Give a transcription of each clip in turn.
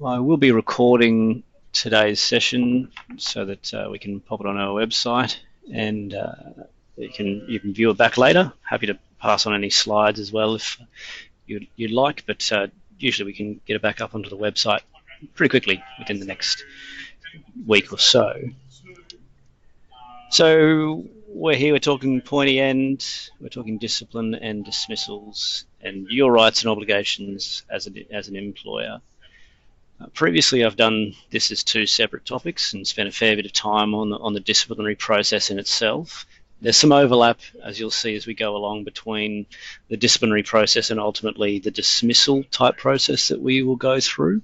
I will be recording today's session so that we can pop it on our website, and you can view it back later. Happy to pass on any slides as well if you'd like, but usually we can get it back up onto the website pretty quickly within the next week or so. So we're here, we're talking pointy end, we're talking discipline and dismissals and your rights and obligations as an employer. Previously, I've done this as two separate topics and spent a fair bit of time on the disciplinary process in itself. There's some overlap, as you'll see as we go along, between the disciplinary process and ultimately the dismissal type process that we will go through.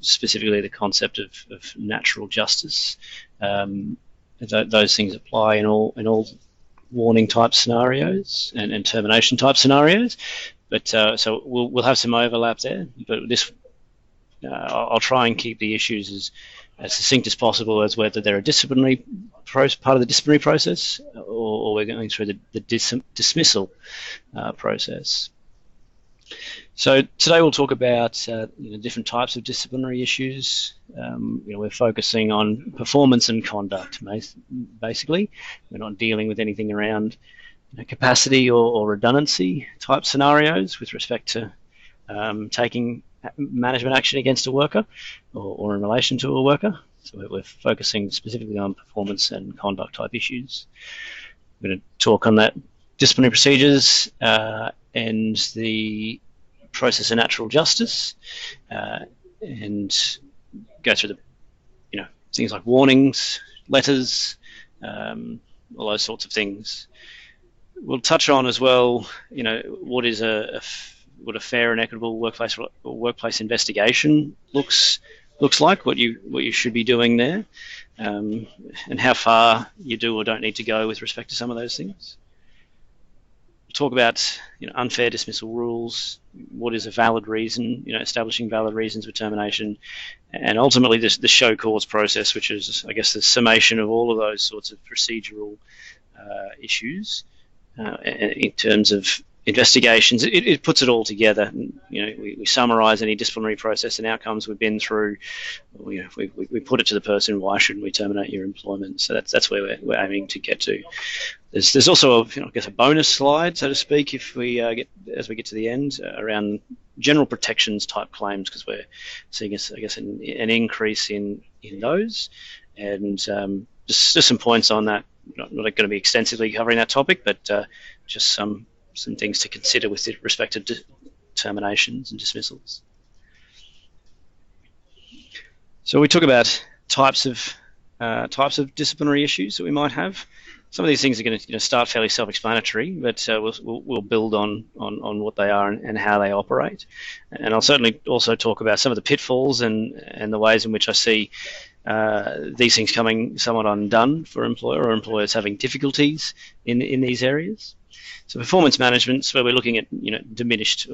Specifically the concept of natural justice. Those things apply in all warning type scenarios and termination type scenarios. But so we'll have some overlap there. But I'll try and keep the issues as succinct as possible as whether they're a disciplinary part of the disciplinary process or we're going through the dismissal process. So today we'll talk about different types of disciplinary issues. We're focusing on performance and conduct, basically. We're not dealing with anything around capacity or redundancy type scenarios with respect to taking management action against a worker or in relation to a worker. So we're focusing specifically on performance and conduct type issues. We're going to talk on that disciplinary procedures and the process of natural justice and go through the things like warnings, letters, all those sorts of things. We'll touch on as well what is what a fair and equitable workplace investigation looks like, what you should be doing there, and how far you do or don't need to go with respect to some of those things. We'll talk about unfair dismissal rules, what is a valid reason, establishing valid reasons for termination, and ultimately the show cause process, which is, I guess, the summation of all of those sorts of procedural issues in terms of investigations. It puts it all together. We summarise any disciplinary process and outcomes we've been through. We put it to the person, why shouldn't we terminate your employment? So that's where we're aiming to get to. There's also a bonus slide, so to speak, if we as we get to the end, around general protections type claims, because we're seeing an increase in those, and just some points on that. Not going to be extensively covering that topic, but just some things to consider with respect to terminations and dismissals. So we talk about types of disciplinary issues that we might have. Some of these things are going to start fairly self-explanatory, but we'll build on what they are and how they operate. And I'll certainly also talk about some of the pitfalls and the ways in which I see these things coming somewhat undone for employer or employers having difficulties in these areas. So performance management is where we're looking at diminished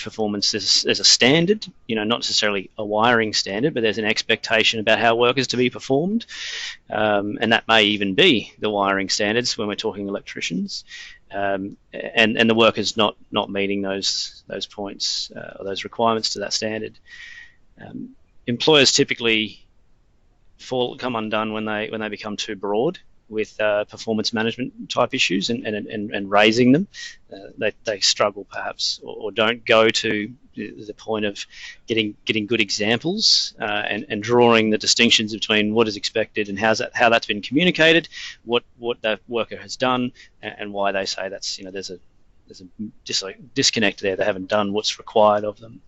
performance. There's a standard, not necessarily a wiring standard, but there's an expectation about how work is to be performed, and that may even be the wiring standards when we're talking electricians, and the worker's not meeting those points or those requirements to that standard. Employers typically come undone when they become too broad with performance management type issues and raising them. They struggle perhaps or don't go to the point of getting good examples and drawing the distinctions between what is expected and how that's been communicated, what that worker has done, and why they say that's there's a disconnect there. They haven't done what's required of them.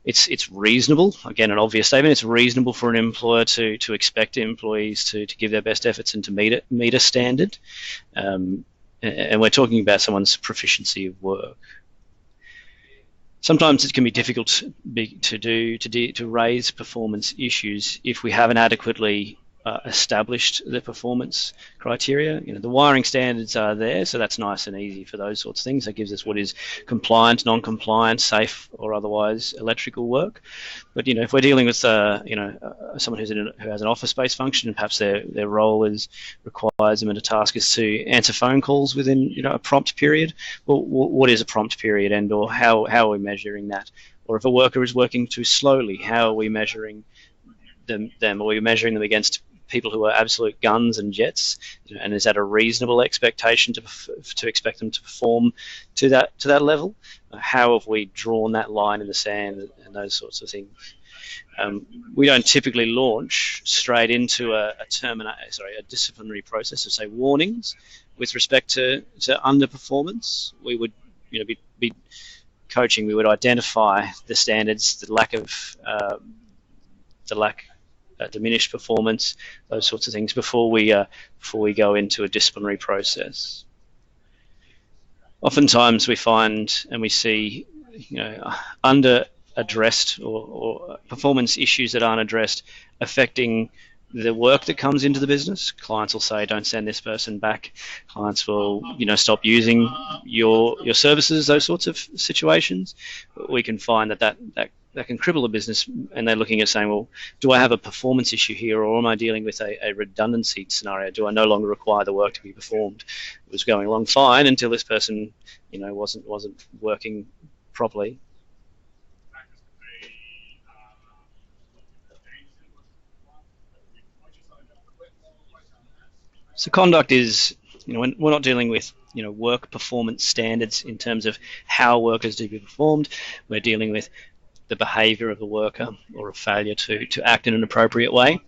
It's reasonable, again, an obvious statement, it's reasonable for an employer to expect employees to give their best efforts and to meet a standard. And we're talking about someone's proficiency of work. Sometimes it can be difficult to raise performance issues if we haven't adequately established the performance criteria. The wiring standards are there, so that's nice and easy for those sorts of things. That gives us what is compliant, non-compliant, safe or otherwise electrical work. But if we're dealing with someone who has an office-based function and perhaps their role requires them, and a task is to answer phone calls within a prompt period. Well, what is a prompt period, and or how are we measuring that? Or if a worker is working too slowly, how are we measuring them? Are we measuring them against people who are absolute guns and jets? And is that a reasonable expectation to expect them to perform to that level? How have we drawn that line in the sand and those sorts of things? We don't typically launch straight into a disciplinary process of, say, warnings with respect to underperformance. We would be coaching. We would identify the standards, the lack diminished performance, those sorts of things before we go into a disciplinary process. Oftentimes we find and we see under addressed or performance issues that aren't addressed affecting the work that comes into the business. Clients will say, don't send this person back. Clients will stop using your services, those sorts of situations. We can find that can cripple a business, and they're looking at saying, well, do I have a performance issue here, or am I dealing with a redundancy scenario? Do I no longer require the work to be performed? It was going along fine until this person wasn't working properly. So conduct is, we're not dealing with work performance standards in terms of how work is to be performed. We're dealing with the behaviour of the worker, or a failure to act in an appropriate way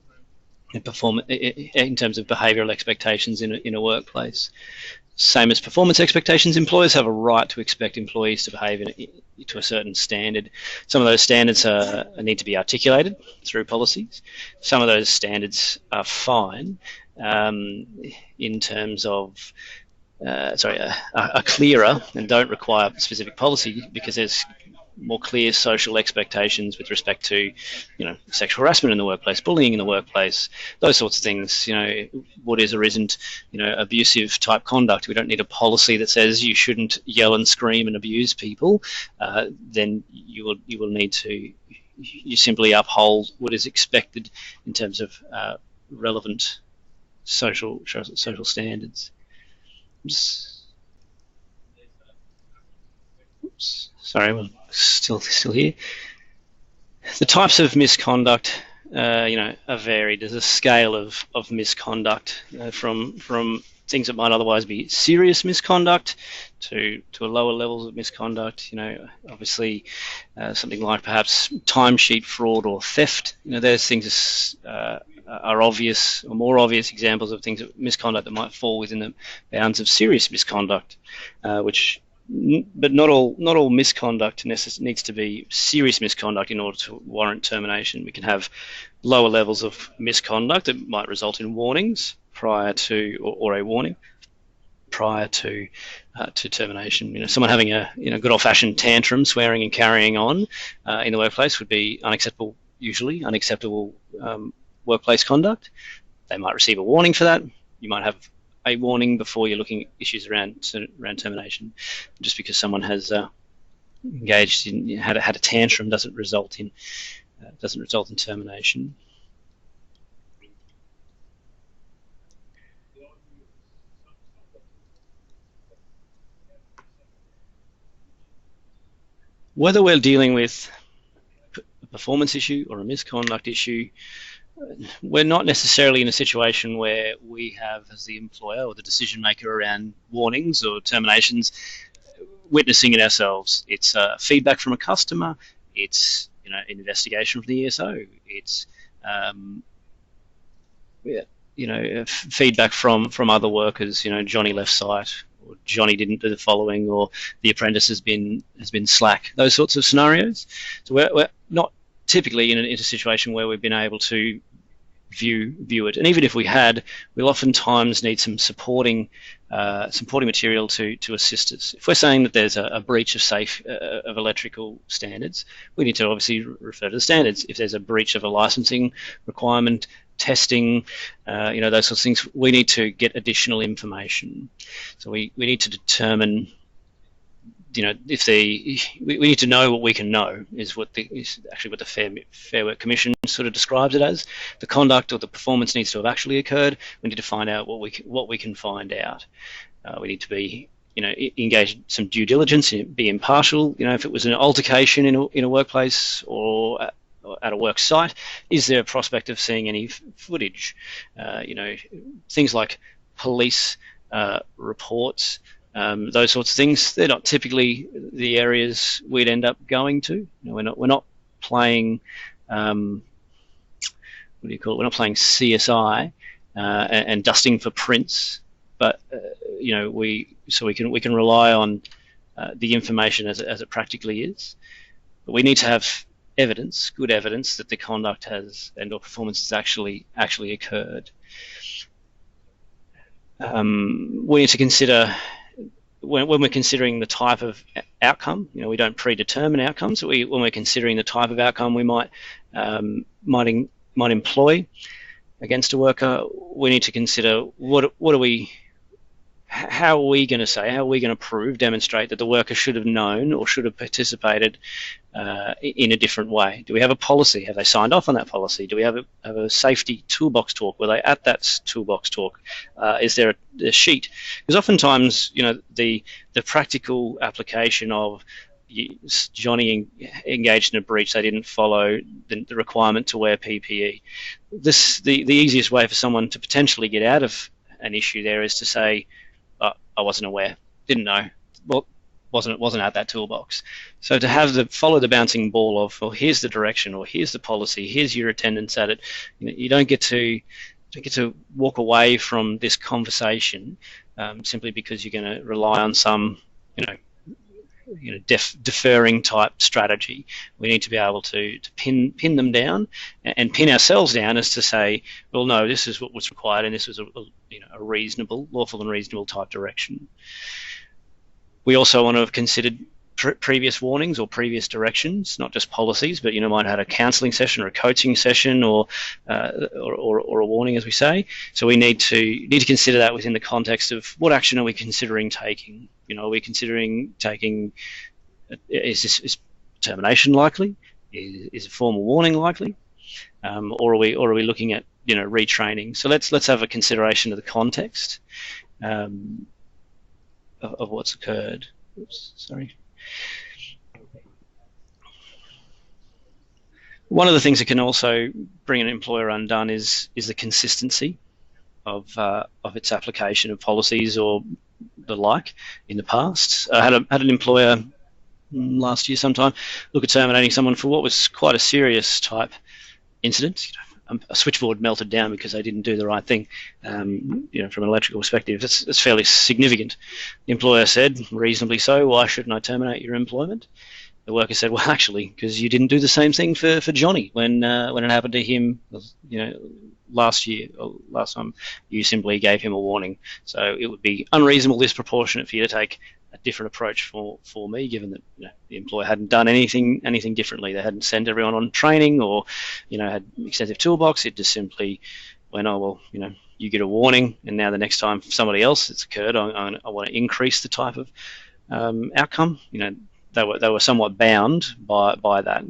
and perform in terms of behavioural expectations in a workplace. Same as performance expectations, employers have a right to expect employees to behave to a certain standard. Some of those standards need to be articulated through policies. Some of those standards are fine in terms of are clearer and don't require specific policy, because there's more clear social expectations with respect to sexual harassment in the workplace, bullying in the workplace, those sorts of things. What is or isn't abusive type conduct. We don't need a policy that says you shouldn't yell and scream and abuse people. Then you will need to simply uphold what is expected in terms of relevant social standards. Oops. Sorry, we're still here. The types of misconduct, are varied. There's a scale of misconduct from things that might otherwise be serious misconduct to lower levels of misconduct. Obviously, something like perhaps timesheet fraud or theft. Those things are obvious, or more obvious examples of things of misconduct that might fall within the bounds of serious misconduct, but not all misconduct needs to be serious misconduct in order to warrant termination. We can have lower levels of misconduct that might result in warnings prior to, or a warning prior to termination. Someone having a good old-fashioned tantrum, swearing and carrying on in the workplace would be unacceptable. Usually unacceptable workplace conduct. They might receive a warning for that. You might have a warning before you're looking at issues around termination. Just because someone has engaged in had a tantrum doesn't result in termination. Whether we're dealing with a performance issue or a misconduct issue, we're not necessarily in a situation where we have, as the employer or the decision maker around warnings or terminations, witnessing it ourselves. It's feedback from a customer. It's an investigation from the ESO. It's feedback from other workers. Johnny left site, or Johnny didn't do the following, or the apprentice has been slack. Those sorts of scenarios. So we're not typically in a situation where we've been able to view it, and even if we had, we'll oftentimes need some supporting material to assist us. If we're saying that there's a breach of electrical standards, we need to obviously refer to the standards. If there's a breach of a licensing requirement, testing, those sorts of things, we need to get additional information. So we need to determine, if we need to know what we can know, is actually what the Fair Work Commission sort of describes it as. The conduct or the performance needs to have actually occurred. We need to find out what we can find out. We need to be engage some due diligence, be impartial. If it was an altercation in a workplace or at a work site, is there a prospect of seeing any footage? Things like police reports, those sorts of things. They're not typically the areas we'd end up going to. We're not playing. What do you call it? We're not playing CSI and dusting for prints, but we can rely on the information as it practically is. But we need to have evidence, good evidence, that the conduct has or performance has actually occurred. We need to consider when we're considering the type of outcome. We don't predetermine outcomes. When we're considering the type of outcome we might employ against a worker, we need to consider how are we going to demonstrate that the worker should have known or should have participated in a different way. Do we have a policy? Have they signed off on that policy? Do we have a safety toolbox talk? Were they at that toolbox talk? Is there a sheet? Because oftentimes, the practical application of Johnny engaged in a breach, they didn't follow the requirement to wear PPE. The easiest way for someone to potentially get out of an issue there is to say, I wasn't aware, didn't know, well, wasn't at that toolbox. So to follow the bouncing ball of, well, here's the direction, or here's the policy, here's your attendance at it. You don't get to walk away from this conversation simply because you're going to rely on some deferring type strategy. We need to be able to pin them down and pin ourselves down as to say, well, no, this is what was required, and this was a reasonable, lawful and reasonable type direction. We also want to have considered previous warnings or previous directions, not just policies, but might have had a counselling session or a coaching session or a warning, as we say. So we need to consider that within the context of what action are we considering taking. Are we considering taking? Is termination likely? Is a formal warning likely? Or are we looking at retraining? So let's have a consideration of the context of what's occurred. Oops, sorry. One of the things that can also bring an employer undone is the consistency of its application of policies or the like in the past. I had an employer last year sometime look at terminating someone for what was quite a serious type incident. A switchboard melted down because they didn't do the right thing. From an electrical perspective, it's fairly significant. The employer said, reasonably so, why shouldn't I terminate your employment? The worker said, well, actually, because you didn't do the same thing for Johnny when it happened to him, last year or last time. You simply gave him a warning. So it would be unreasonable, disproportionate for you to take a different approach for me, given that the employer hadn't done anything differently. They hadn't sent everyone on training or had extensive toolbox. It just simply went, oh well, you get a warning, and now the next time somebody else it's occurred, I want to increase the type of outcome. They were somewhat bound by that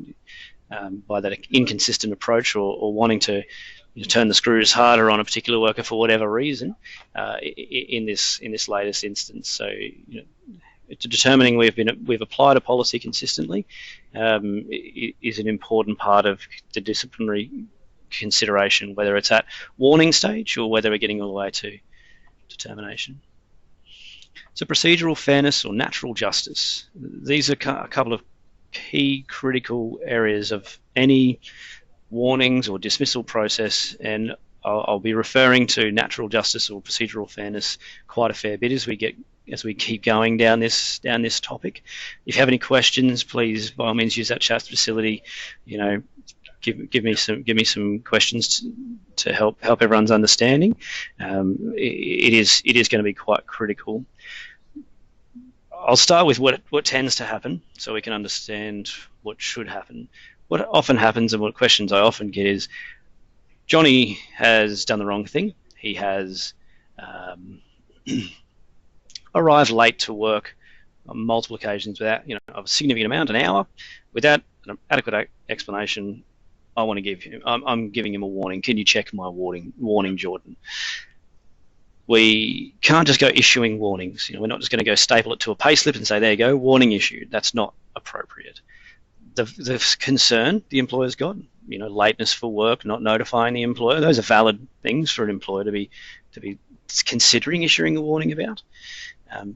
inconsistent approach or wanting to turn the screws harder on a particular worker for whatever reason in this latest instance. So determining we've applied a policy consistently is an important part of the disciplinary consideration, whether it's at warning stage or whether we're getting all the way to termination. So procedural fairness or natural justice. These are a couple of key critical areas of any warnings or dismissal process, and I'll be referring to natural justice or procedural fairness quite a fair bit as we keep going down this topic. If you have any questions, please by all means use that chat facility. Give me some questions to help everyone's understanding. It is going to be quite critical. I'll start with what tends to happen so we can understand what should happen. What often happens and what questions I often get is, Johnny has done the wrong thing. He has arrived late to work on multiple occasions without, of a significant amount, an hour, without an adequate explanation. I want to give him. I'm giving him a warning. Can you check my warning, Jordan? we can't just go issuing warnings. We're not just going to go staple it to a payslip and say, there you go, warning issued. That's not appropriate. The concern the employer's got, lateness for work, not notifying the employer, those are valid things for an employer to be considering issuing a warning about.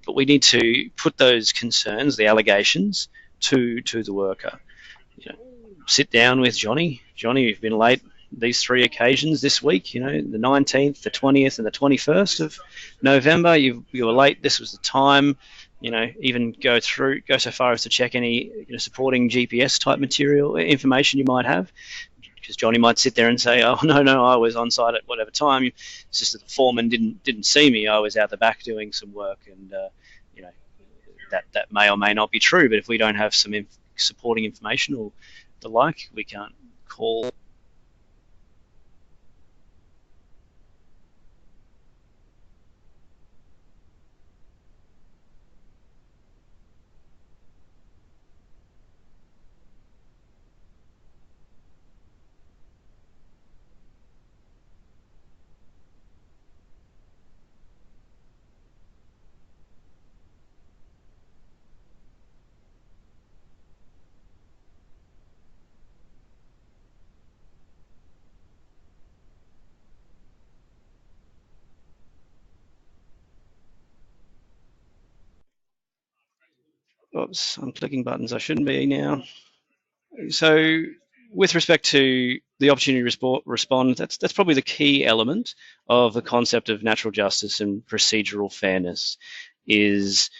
But we need to put those concerns, the allegations, to the worker. Sit down with Johnny. Johnny, you've been late these 3 occasions this week. The 19th, the 20th, and the 21st of November. You were late. This was the time. Even go so far as to check any supporting GPS type material information you might have, because Johnny might sit there and say, "Oh no, I was on site at whatever time. It's just that the foreman didn't see me. I was out the back doing some work," and that may or may not be true. But if we don't have some supporting information or the like, we can't call. Oops, I'm clicking buttons I shouldn't be now. So, with respect to the opportunity to respond, that's probably the key element of the concept of natural justice and procedural fairness, is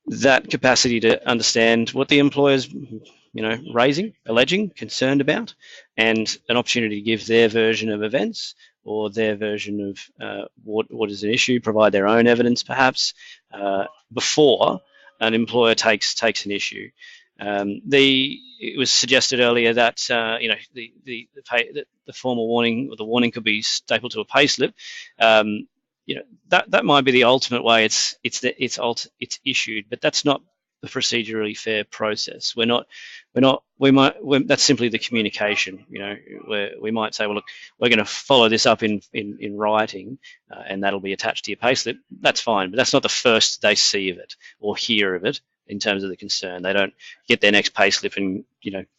that capacity to understand what the employer's raising, alleging, concerned about, and an opportunity to give their version of events or their version of what is an issue, provide their own evidence perhaps before an employer takes an issue. It was suggested earlier that the formal warning or the warning could be stapled to a payslip. That might be the ultimate way it's issued, but that's not the procedurally fair process. That's simply the communication. Where we might say, well, look, we're going to follow this up in writing, and that'll be attached to your payslip. That's fine, but that's not the first they see of it or hear of it. In terms of the concern, they don't get their next payslip and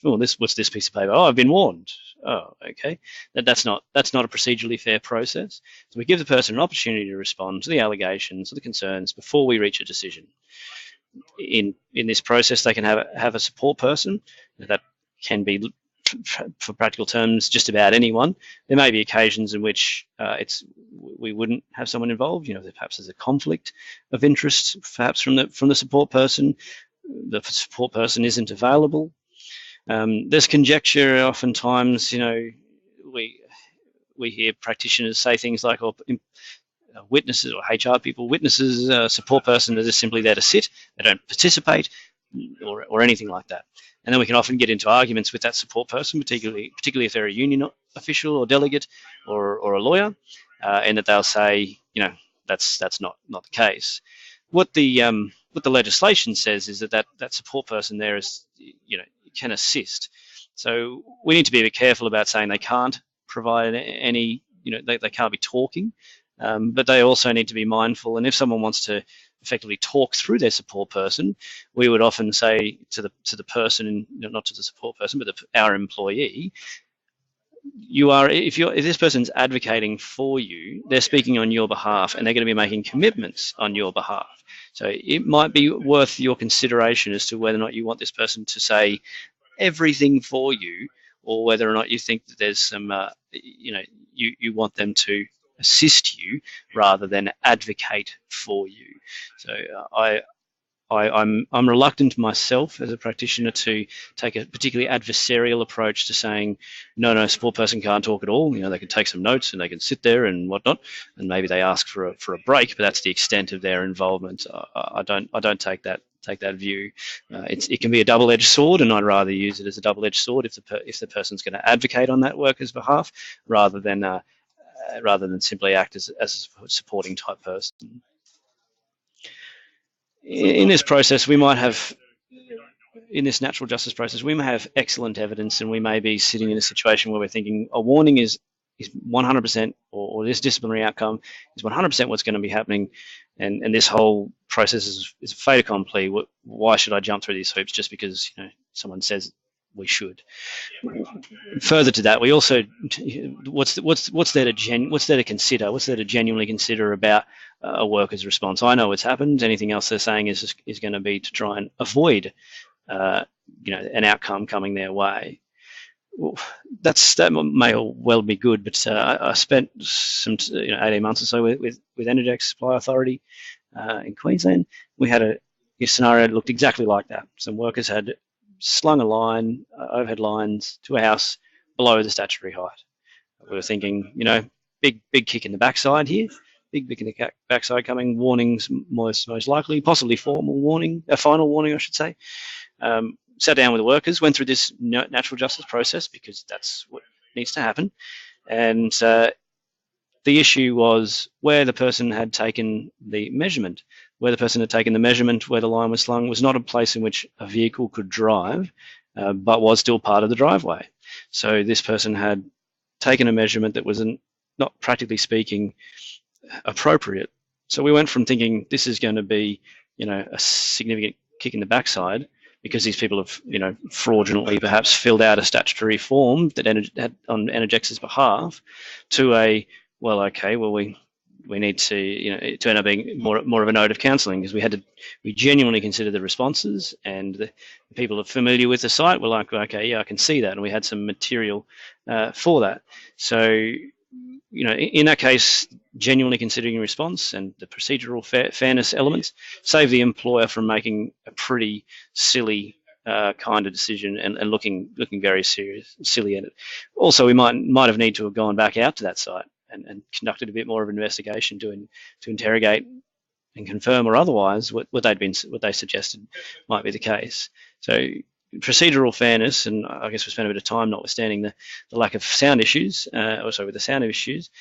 what's this piece of paper? Oh, I've been warned. Oh, okay. That's not a procedurally fair process. So we give the person an opportunity to respond to the allegations, to the concerns before we reach a decision. In this process, they can have a support person that can be, for practical terms, just about anyone. There may be occasions in which we wouldn't have someone involved. Perhaps there's a conflict of interest, perhaps from the support person. The support person isn't available. There's conjecture. Oftentimes, we hear practitioners say things like, witnesses or HR people, witnesses, support person are just simply there to sit. They don't participate or anything like that. And then we can often get into arguments with that support person, particularly if they're a union official or delegate or a lawyer, and that they'll say, that's not the case. What the legislation says is that support person there is, can assist. So we need to be a bit careful about saying they can't provide any, they can't be talking, but they also need to be mindful. And if someone wants to effectively talk through their support person, we would often say to the person, not to the support person, but our employee, if this person's advocating for you, they're speaking on your behalf, and they're going to be making commitments on your behalf. So it might be worth your consideration as to whether or not you want this person to say everything for you, or whether or not you think that there's some, you want them to assist you rather than advocate for you. So I'm reluctant myself as a practitioner to take a particularly adversarial approach to saying, no, support person can't talk at all. They can take some notes and they can sit there and whatnot, and maybe they ask for a break, but that's the extent of their involvement. I don't take that view. It can be a double-edged sword, and I'd rather use it as a double-edged sword if the person's going to advocate on that worker's behalf rather than simply act as a supporting type person. In this process, in this natural justice process, we may have excellent evidence, and we may be sitting in a situation where we're thinking a warning is 100%, or this disciplinary outcome is 100% what's going to be happening, and this whole process is a fait accompli. Why should I jump through these hoops just because someone says we should? Further to that, we also what's there to consider? What's there to genuinely consider about a worker's response? I know what's happened. Anything else they're saying is going to be to try and avoid an outcome coming their way. Well, that may well be good, but I spent some 18 months or so with Energex Supply Authority in Queensland. We had a scenario that looked exactly like that. Some workers had slung a line, overhead lines, to a house below the statutory height. We were thinking, big kick in the backside here, big in the backside coming, warnings most likely, possibly final warning, I should say. Sat down with the workers, went through this natural justice process because that's what needs to happen. And the issue was where the person had taken the measurement. Where the person had taken the measurement, where the line was slung, was not a place in which a vehicle could drive, but was still part of the driveway. So this person had taken a measurement that was not practically speaking appropriate. So we went from thinking this is going to be, a significant kick in the backside, because these people have, fraudulently perhaps filled out a statutory form that had on Energex's behalf, to we need to, it end up being more of a note of counselling, because we genuinely considered the responses, and the people are familiar with the site were like, okay, yeah, I can see that, and we had some material for that. So, in that case, genuinely considering response and the procedural fairness elements save the employer from making a pretty silly kind of decision and looking very silly at it. Also, we might have need to have gone back out to that site and conducted a bit more of an investigation to interrogate and confirm, or otherwise what they suggested might be the case. So procedural fairness, and I guess we spent a bit of time, notwithstanding the lack of sound issues, with the sound issues,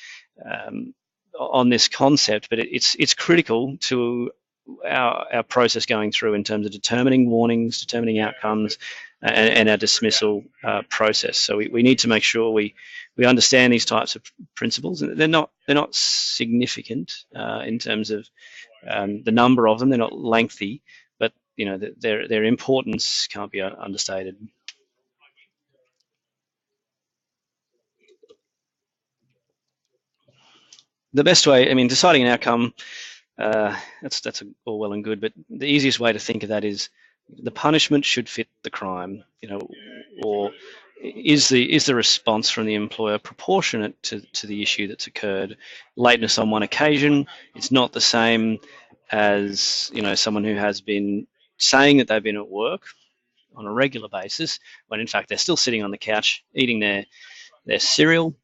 on this concept, but it's critical to our process going through in terms of determining warnings, determining outcomes, and our dismissal process. So we need to make sure we understand these types of principles. They're not significant in terms of the number of them. They're not lengthy, but their importance can't be understated. The best way, deciding an outcome, that's all well and good, but the easiest way to think of that is the punishment should fit the crime, or is the response from the employer proportionate to the issue that's occurred? Lateness on one occasion, it's not the same as someone who has been saying that they've been at work on a regular basis, when in fact they're still sitting on the couch eating their cereal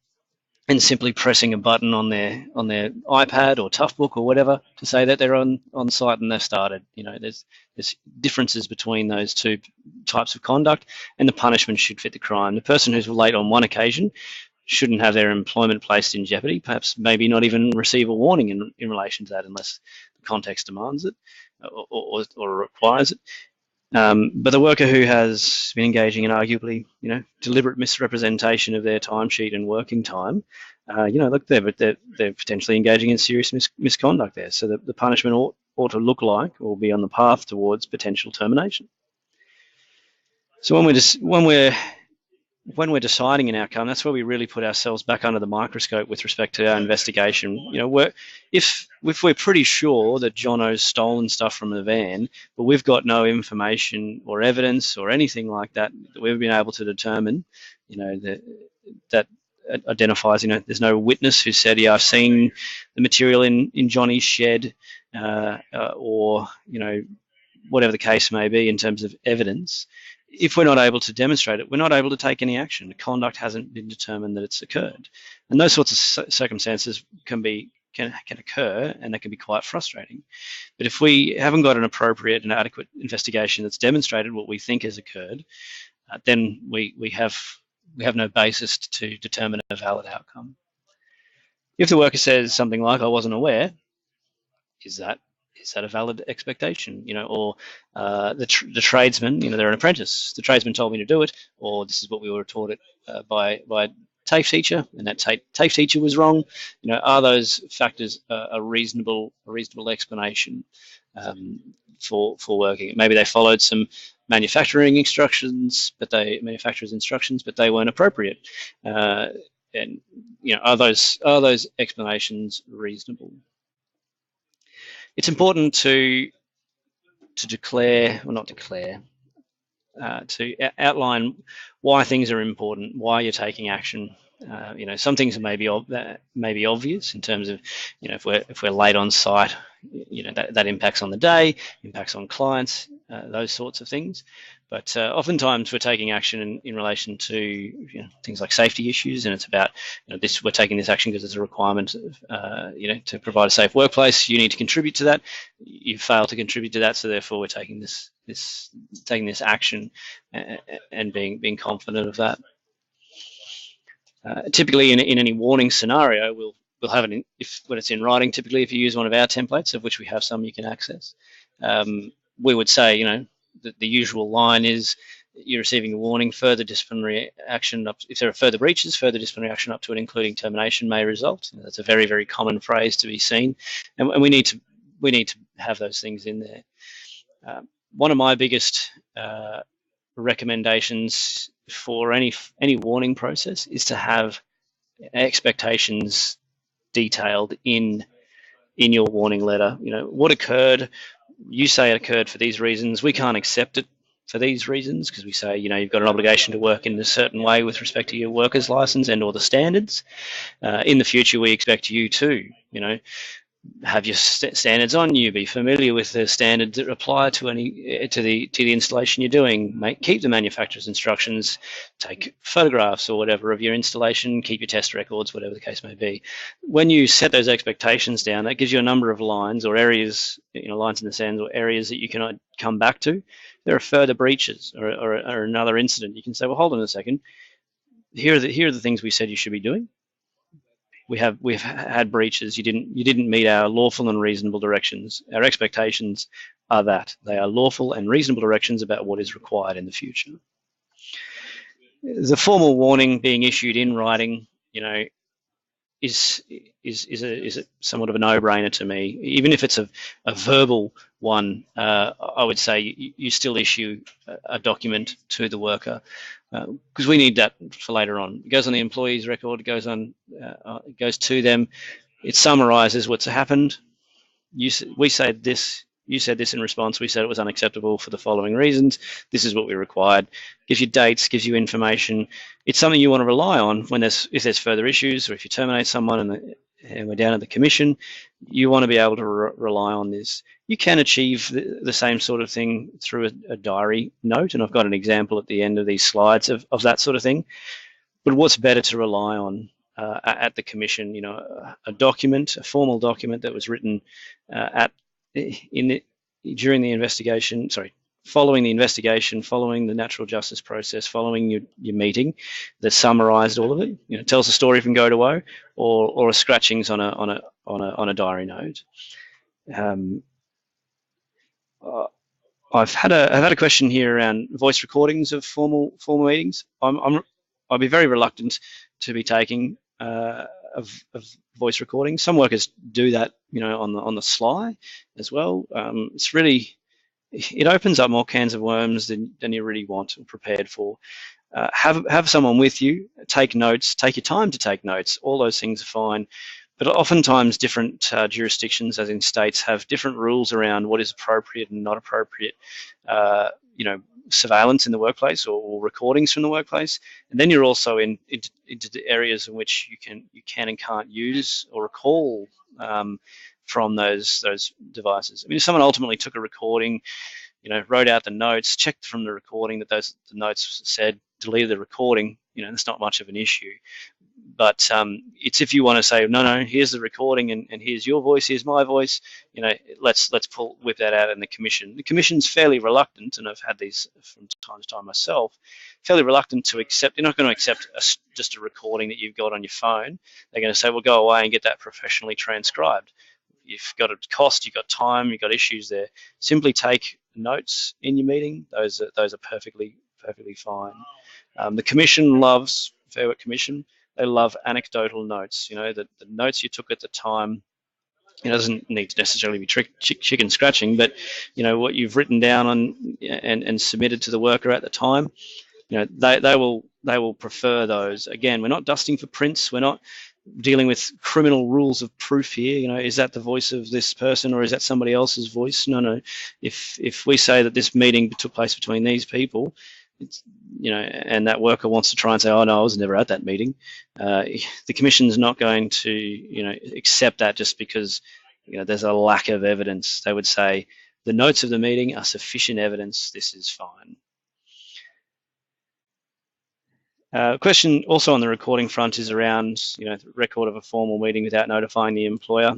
and simply pressing a button on their iPad or Toughbook or whatever to say that they're on site and they've started. There's differences between those two types of conduct, and the punishment should fit the crime. The person who's late on one occasion shouldn't have their employment placed in jeopardy, perhaps maybe not even receive a warning in relation to that, unless the context demands it or requires it. But the worker who has been engaging in arguably, deliberate misrepresentation of their timesheet and working time, look, they're potentially engaging in serious misconduct there. So the punishment ought to look like, or be on the path towards, potential termination. So when we're deciding an outcome, that's where we really put ourselves back under the microscope with respect to our investigation. If we're pretty sure that Jono's stolen stuff from the van, but we've got no information or evidence or anything like that we've been able to determine, that identifies, there's no witness who said, yeah, I've seen the material in Johnny's shed, or whatever the case may be in terms of evidence. If we're not able to demonstrate it, we're not able to take any action. The conduct hasn't been determined that it's occurred. And those sorts of circumstances can occur, and they can be quite frustrating. But if we haven't got an appropriate and adequate investigation that's demonstrated what we think has occurred, then we have no basis to determine a valid outcome. If the worker says something like, I wasn't aware, is that a valid expectation? Or the tradesman, they're an apprentice. The tradesman told me to do it, or this is what we were taught it by TAFE teacher, and that TAFE teacher was wrong. Are those factors a reasonable explanation for working? Maybe they followed some manufacturer's instructions, but they weren't appropriate. And are those explanations reasonable? It's important to outline why things are important, why you're taking action. Some things may be obvious in terms of, if we're late on site, that impacts on the day, impacts on clients, those sorts of things. But oftentimes we're taking action in relation to things like safety issues, and it's about we're taking this action because it's a requirement to provide a safe workplace. You need to contribute to that. You fail to contribute to that, so therefore we're taking this action and being confident of that. Typically, in any warning scenario, we'll have it when it's in writing. Typically, if you use one of our templates, of which we have some you can access, we would say, the usual line is you're receiving a warning, further disciplinary action if there are further breaches, further disciplinary action up to and including termination may result. That's a very, very common phrase to be seen, and we need to have those things in there. One of my biggest recommendations for any warning process is to have expectations detailed in your warning letter. What occurred. You say it occurred for these reasons. We can't accept it for these reasons because we say, you've got an obligation to work in a certain way with respect to your worker's license and or the standards. In the future, we expect you to, have your standards on you, be familiar with the standards that apply to the installation you're doing. Keep the manufacturer's instructions, take photographs or whatever of your installation, keep your test records, whatever the case may be. When you set those expectations down, that gives you a number of lines or areas, lines in the sand or areas that you can come back to. There are further breaches or another incident. You can say, well, hold on a second. Here are the things we said you should be doing. We've had breaches. You didn't meet our lawful and reasonable directions. Our expectations are that they are lawful and reasonable directions about what is required in the future. The formal warning being issued in writing, is somewhat of a no-brainer to me. Even if it's a verbal one, I would say you still issue a document to the worker because we need that for later on. It goes on the employee's record. It goes to them. It summarises what's happened. We said this. You said this in response. We said it was unacceptable for the following reasons. This is what we required. Gives you dates, gives you information. It's something you want to rely on if there's further issues or if you terminate someone and we're down at the commission. You want to be able to rely on this. You can achieve the same sort of thing through a diary note, and I've got an example at the end of these slides of that sort of thing. But what's better to rely on at the commission? A document, a formal document that was written during the investigation, following the investigation, following the natural justice process, following your meeting, that summarised all of it. Tells the story from go to woe, or a scratchings on a diary note. I've had a question here around voice recordings of formal meetings. I'd be very reluctant to be taking of voice recordings. Some workers do that, on the sly as well. It opens up more cans of worms than you really want or prepared for. Have someone with you, take notes, take your time to take notes. All those things are fine. But oftentimes different jurisdictions, as in states, have different rules around what is appropriate and not appropriate, surveillance in the workplace or recordings from the workplace. And then you're also into the areas in which you can and can't use or recall from those devices. If someone ultimately took a recording, wrote out the notes, checked from the recording that the notes said, deleted the recording, that's not much of an issue. But it's if you want to say, no, here's the recording and here's your voice, here's my voice, let's whip that out in the commission. The commission's fairly reluctant, and I've had these from time to time myself, fairly reluctant to accept. They're not going to accept just a recording that you've got on your phone. They're going to say, well, go away and get that professionally transcribed. You've got a cost, you've got time, you've got issues there. Simply take notes in your meeting. Those are perfectly fine. The commission loves, Fair Work Commission, love anecdotal notes. You know, the notes you took at the time. It doesn't need to necessarily be chicken scratching, but you know what you've written down on and submitted to the worker at the time. You know, they will prefer those. Again, we're not dusting for prints. We're not dealing with criminal rules of proof here. You know, is that the voice of this person or is that somebody else's voice? No. If we say that this meeting took place between these people, it's, you know, and that worker wants to try and say, oh no, I was never at that meeting, the commission's not going to, you know, accept that just because, you know, there's a lack of evidence. They would say the notes of the meeting are sufficient evidence. This is fine. Question also on the recording front is around, you know, the record of a formal meeting without notifying the employer.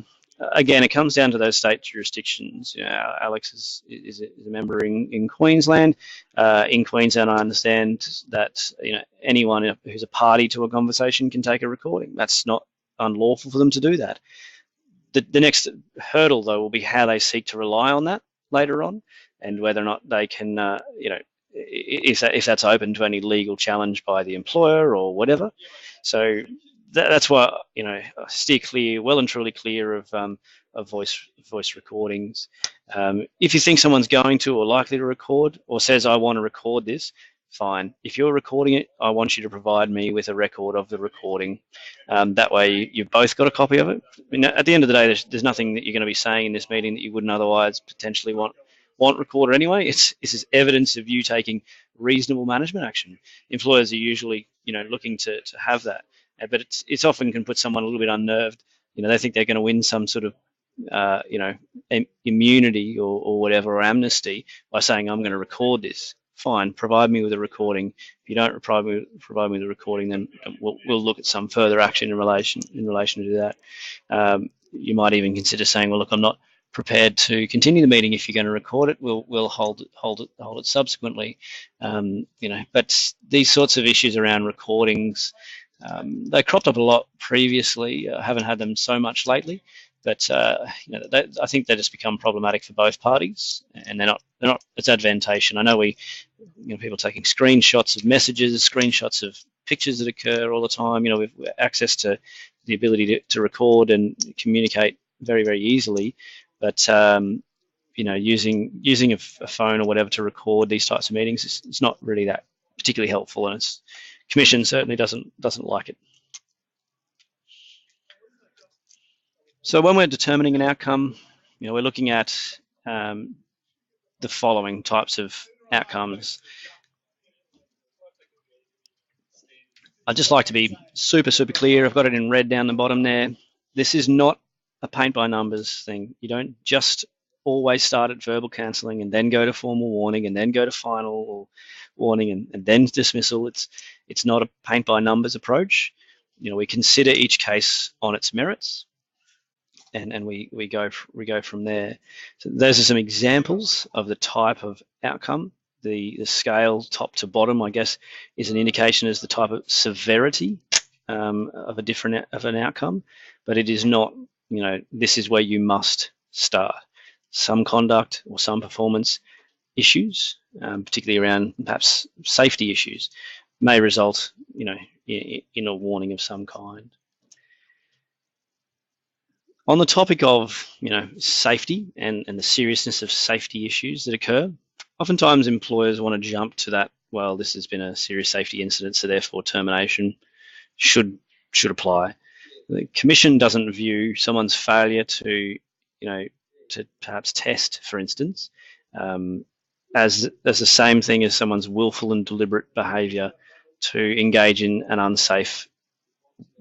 Again, it comes down to those state jurisdictions. You know, Alex is a member in Queensland. In Queensland, I understand that, you know, anyone who's a party to a conversation can take a recording. That's not unlawful for them to do that. The next hurdle, though, will be how they seek to rely on that later on, and whether or not they can, you know, if that's open to any legal challenge by the employer or whatever. So that's why, you know, I steer clear, well and truly clear of voice recordings. If you think someone's going to or likely to record or says, I want to record this, fine. If you're recording it, I want you to provide me with a record of the recording. That way you've both got a copy of it. I mean, at the end of the day, there's nothing that you're going to be saying in this meeting that you wouldn't otherwise potentially want recorded anyway. This is evidence of you taking reasonable management action. Employers are usually, you know, looking to have that, but it's often can put someone a little bit unnerved. You know, they think they're going to win some sort of you know, immunity or whatever, or amnesty by saying, I'm going to record this. Fine, provide me with a recording. If you don't provide me with a recording, then we'll look at some further action in relation to that. You might even consider saying, well, look, I'm not prepared to continue the meeting. If you're going to record it, we'll hold it subsequently. You know, but these sorts of issues around recordings, they cropped up a lot previously. I haven't had them so much lately, but you know, I think they just become problematic for both parties, and they're not. It's advantation. I know you know, people taking screenshots of messages, screenshots of pictures that occur all the time. You know, we've access to the ability to record and communicate very, very easily. But you know, using a phone or whatever to record these types of meetings, it's not really that particularly helpful, and its commission certainly doesn't like it. So when we're determining an outcome, you know, we're looking at the following types of outcomes. I'd just like to be super clear. I've got it in red down the bottom there. This is not a paint by numbers thing. You don't just always start at verbal cancelling and then go to formal warning and then go to final warning and then dismissal. It's not a paint by numbers approach. You know, we consider each case on its merits, and we go from there. So those are some examples of the type of outcome. The scale top to bottom, I guess, is an indication as the type of severity of an outcome, but it is not, you know, this is where you must start. Some conduct or some performance issues, particularly around perhaps safety issues, may result, you know, in a warning of some kind. On the topic of, you know, safety and the seriousness of safety issues that occur, oftentimes employers want to jump to that, well, this has been a serious safety incident, so therefore termination should apply. The Commission doesn't view someone's failure to, you know, to perhaps test, for instance, as the same thing as someone's willful and deliberate behaviour to engage in an unsafe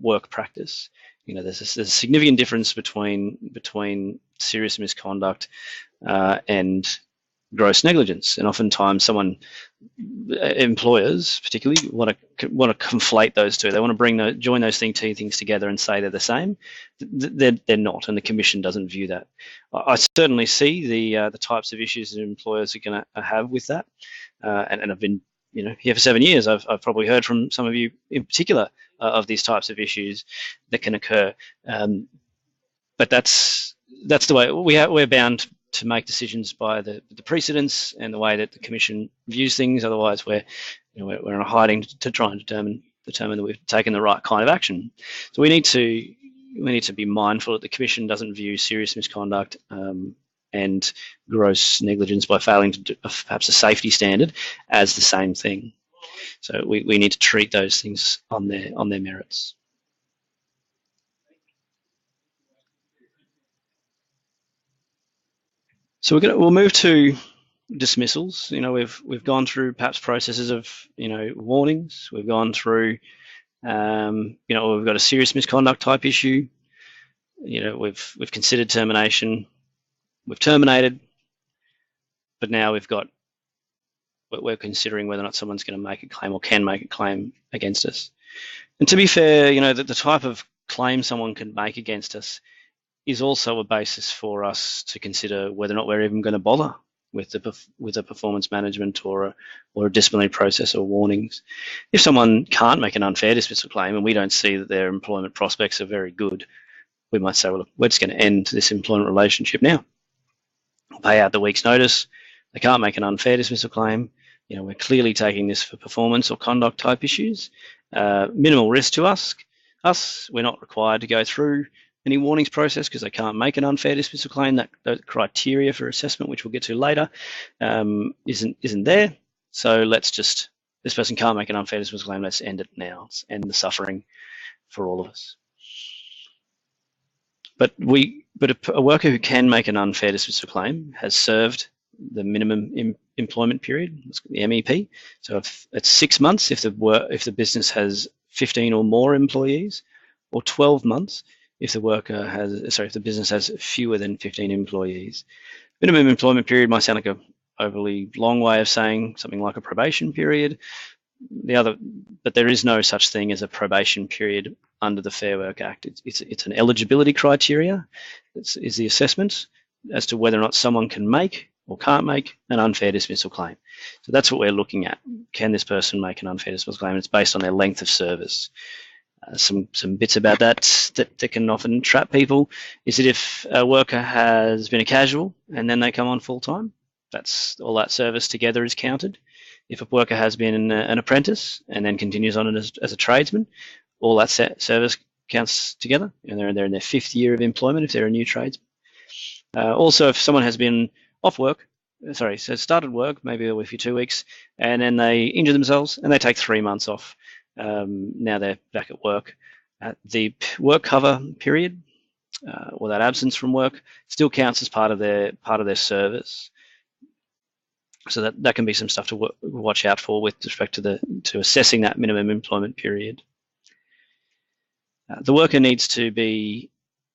work practice. You know, there's a significant difference between serious misconduct and gross negligence, and oftentimes employers particularly want to conflate those two. They want to join those two things together and say they're the same. They're not, and the Commission doesn't view that. I certainly see the types of issues that employers are going to have with that, and I've been, you know, here for 7 years. I've probably heard from some of you in particular of these types of issues that can occur, but that's the way we're bound to make decisions by the precedents and the way that the Commission views things. Otherwise, we're in a hiding to try and determine determine that we've taken the right kind of action. So we need to be mindful that the Commission doesn't view serious misconduct and gross negligence by failing to do perhaps a safety standard as the same thing. So we need to treat those things on their merits. So we'll move to dismissals. We've gone through perhaps processes of warnings. We've gone through we've got a serious misconduct type issue. We've considered termination. We've terminated, but now we're considering whether or not someone's going to make a claim or can make a claim against us. And to be fair, the type of claim someone can make against us is also a basis for us to consider whether or not we're even going to bother with a performance management or a disciplinary process or warnings. If someone can't make an unfair dismissal claim and we don't see that their employment prospects are very good, we might say, well, look, we're just going to end this employment relationship now. Pay out the week's notice. They can't make an unfair dismissal claim. We're clearly taking this for performance or conduct type issues. Minimal risk to us. We're not required to go through any warnings process because they can't make an unfair dismissal claim. That criteria for assessment, which we'll get to later, isn't there. So this person can't make an unfair dismissal claim. Let's end it now. Let's end the suffering for all of us. But a worker who can make an unfair dismissal claim has served the minimum employment period, the MEP. So if it's 6 months if the business has 15 or more employees, or 12 months if the business has fewer than 15 employees. Minimum employment period might sound like an overly long way of saying something like a probation period. But there is no such thing as a probation period under the Fair Work Act. It's an eligibility criteria. Is the assessment as to whether or not someone can make or can't make an unfair dismissal claim. So that's what we're looking at. Can this person make an unfair dismissal claim? It's based on their length of service. Some bits about that can often trap people is that if a worker has been a casual and then they come on full time, that's all that service together is counted. If a worker has been an apprentice and then continues on as a tradesman, all that service counts together, and they're in their 5th year of employment if they're a new tradesman. Also, if someone has been off work, so started work maybe a week for 2 weeks, and then they injure themselves and they take 3 months off. Now they're back at work. The work cover period or that absence from work still counts as part of their service. So that can be some stuff to watch out for with respect to assessing that minimum employment period. The worker needs to be,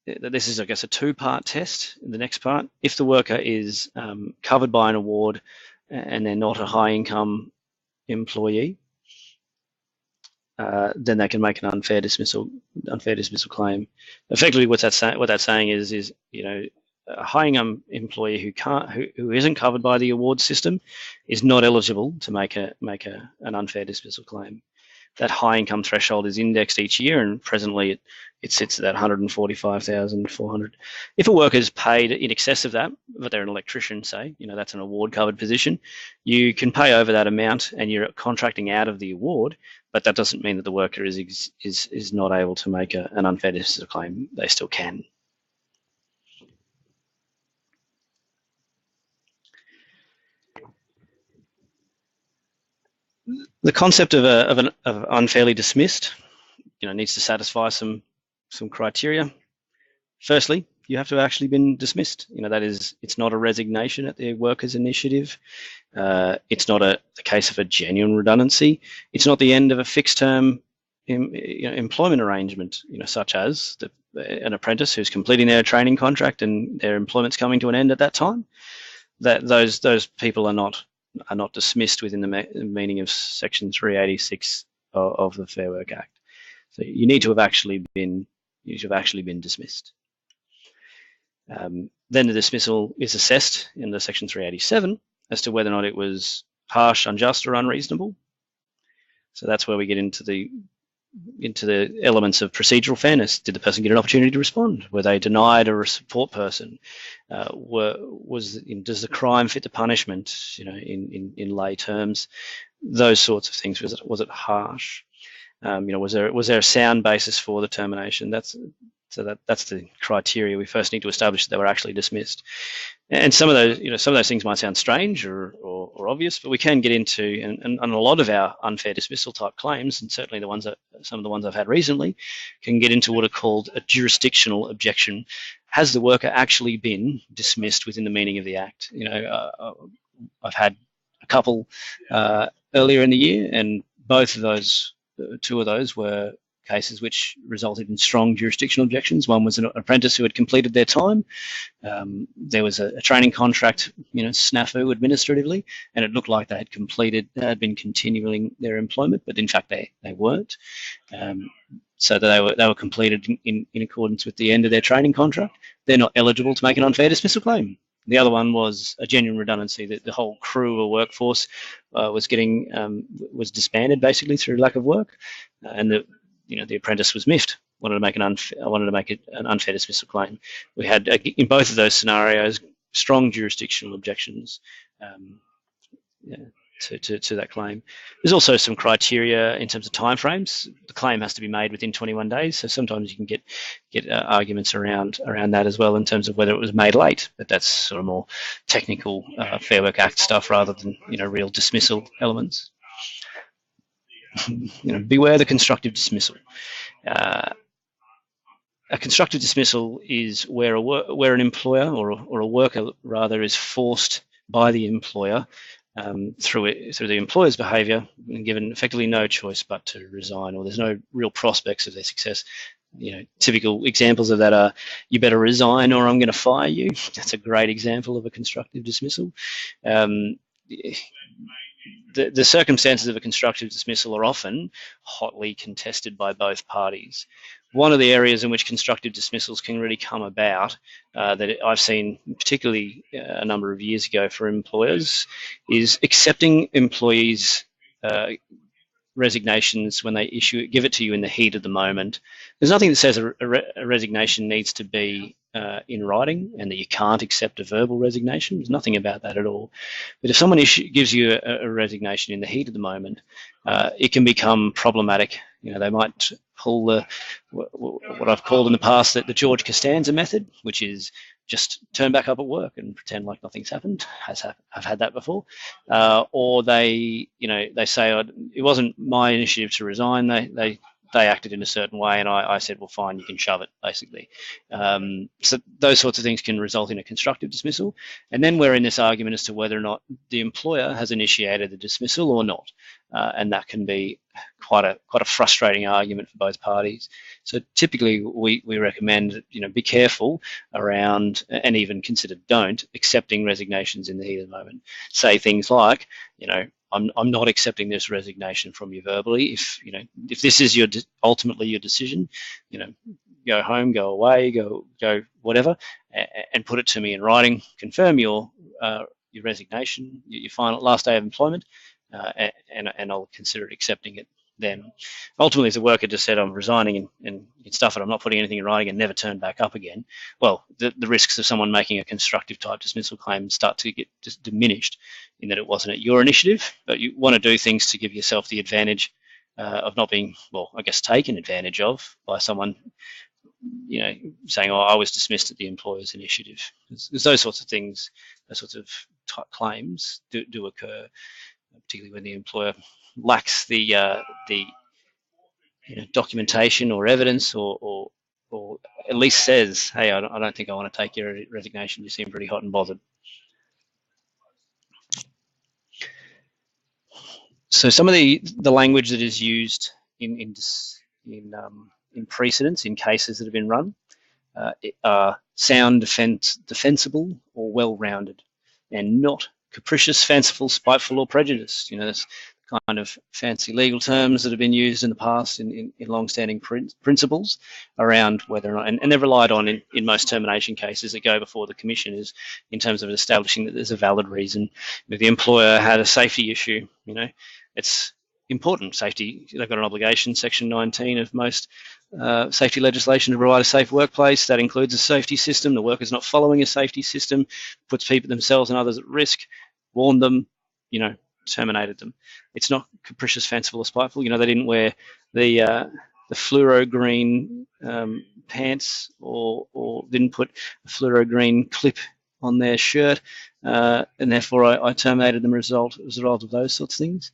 this is, I guess, a 2-part test. In the next part, if the worker is covered by an award and they're not a high-income employee, then they can make an unfair dismissal claim. Effectively, what that's saying is a high-income employee who isn't covered by the award system is not eligible to make an unfair dismissal claim. That high-income threshold is indexed each year, and presently it sits at that 145,400. If a worker is paid in excess of that, but they're an electrician, say, that's an award-covered position, you can pay over that amount, and you're contracting out of the award. But that doesn't mean that the worker is not able to make an unfair dismissal claim. They still can. The concept of unfairly dismissed, needs to satisfy some criteria. Firstly, you have to have actually been dismissed. That is, it's not a resignation at the worker's initiative. It's not the case of a genuine redundancy. It's not the end of a fixed-term employment arrangement, such as an apprentice who's completing their training contract and their employment's coming to an end at that time. That those people are not dismissed within the meaning of Section 386 of the Fair Work Act. So you need to have actually been dismissed. Then the dismissal is assessed in the Section 387 as to whether or not it was harsh, unjust, or unreasonable. So that's where we get into the elements of procedural fairness. Did the person get an opportunity to respond? Were they denied a support person? Does the crime fit the punishment? In lay terms, those sorts of things. Was it harsh? Was there a sound basis for the termination? That's the criteria. We first need to establish that they were actually dismissed. And some of those things might sound strange or obvious, but we can get into, and a lot of our unfair dismissal type claims, and certainly some of the ones I've had recently, can get into what are called a jurisdictional objection. Has the worker actually been dismissed within the meaning of the Act? I've had a couple earlier in the year, and both of those, two of those were cases which resulted in strong jurisdictional objections. One was an apprentice who had completed their time. There was a training contract, snafu administratively, and it looked like they had been continuing their employment, but in fact they weren't. So that they were completed in accordance with the end of their training contract. They're not eligible to make an unfair dismissal claim. The other one was a genuine redundancy, that the whole crew or workforce was disbanded basically through lack of work, and the apprentice was miffed. Wanted to make an unfair dismissal claim. We had, in both of those scenarios, strong jurisdictional objections to that claim. There's also some criteria in terms of timeframes. The claim has to be made within 21 days, so sometimes you can get arguments around that as well in terms of whether it was made late, but that's sort of more technical Fair Work Act stuff rather than real dismissal elements. Beware the constructive dismissal. A constructive dismissal is where an employer or a worker rather is forced by the employer through the employer's behaviour and given effectively no choice but to resign, or there's no real prospects of their success. Typical examples of that are, you better resign or I'm going to fire you. That's a great example of a constructive dismissal. The circumstances of a constructive dismissal are often hotly contested by both parties. One of the areas in which constructive dismissals can really come about that I've seen particularly a number of years ago for employers is accepting employees' resignations when they give it to you in the heat of the moment. There's nothing that says a resignation needs to be in writing and that you can't accept a verbal resignation. There's nothing about that at all. But if someone gives you a resignation in the heat of the moment, it can become problematic. They might pull what I've called in the past the George Costanza method, which is just turn back up at work and pretend like nothing's happened. I've had that before. Or they say, it wasn't my initiative to resign. They acted in a certain way, and I said, well, fine, you can shove it, basically. So those sorts of things can result in a constructive dismissal. And then we're in this argument as to whether or not the employer has initiated the dismissal or not. And that can be quite a frustrating argument for both parties. So typically we recommend, be careful around, and even consider don't, accepting resignations in the heat of the moment. Say things like, I'm not accepting this resignation from you verbally. If this is ultimately your decision, go home, go away, go whatever, and put it to me in writing. Confirm your resignation, your final last day of employment, and I'll consider accepting it then. Ultimately, if the worker just said, I'm resigning and stuff it, I'm not putting anything in writing, and never turn back up again, well, the risks of someone making a constructive type dismissal claim start to get just diminished, in that it wasn't at your initiative, but you want to do things to give yourself the advantage of not being, taken advantage of by someone, saying, oh, I was dismissed at the employer's initiative. Because those sorts of things, those sorts of type claims do occur, particularly when the employer lacks the documentation or evidence, or at least says, hey, I don't think I want to take your resignation. You seem pretty hot and bothered. So some of the language that is used in precedents in cases that have been run are sound, defensible, or well-rounded, and not capricious, fanciful, spiteful, or prejudiced. That's kind of fancy legal terms that have been used in the past in long-standing principles around whether or not, and they're relied on in most termination cases that go before the commission, is in terms of establishing that there's a valid reason. If the employer had a safety issue, it's important. Safety, they've got an obligation, Section 19 of most safety legislation, to provide a safe workplace. That includes a safety system. The worker's not following a safety system, puts people themselves and others at risk. Warn them, terminated them. It's not capricious, fanciful, or spiteful. You know, they didn't wear the fluoro green pants or didn't put a fluoro green clip on their shirt, and therefore I terminated them as a result of those sorts of things.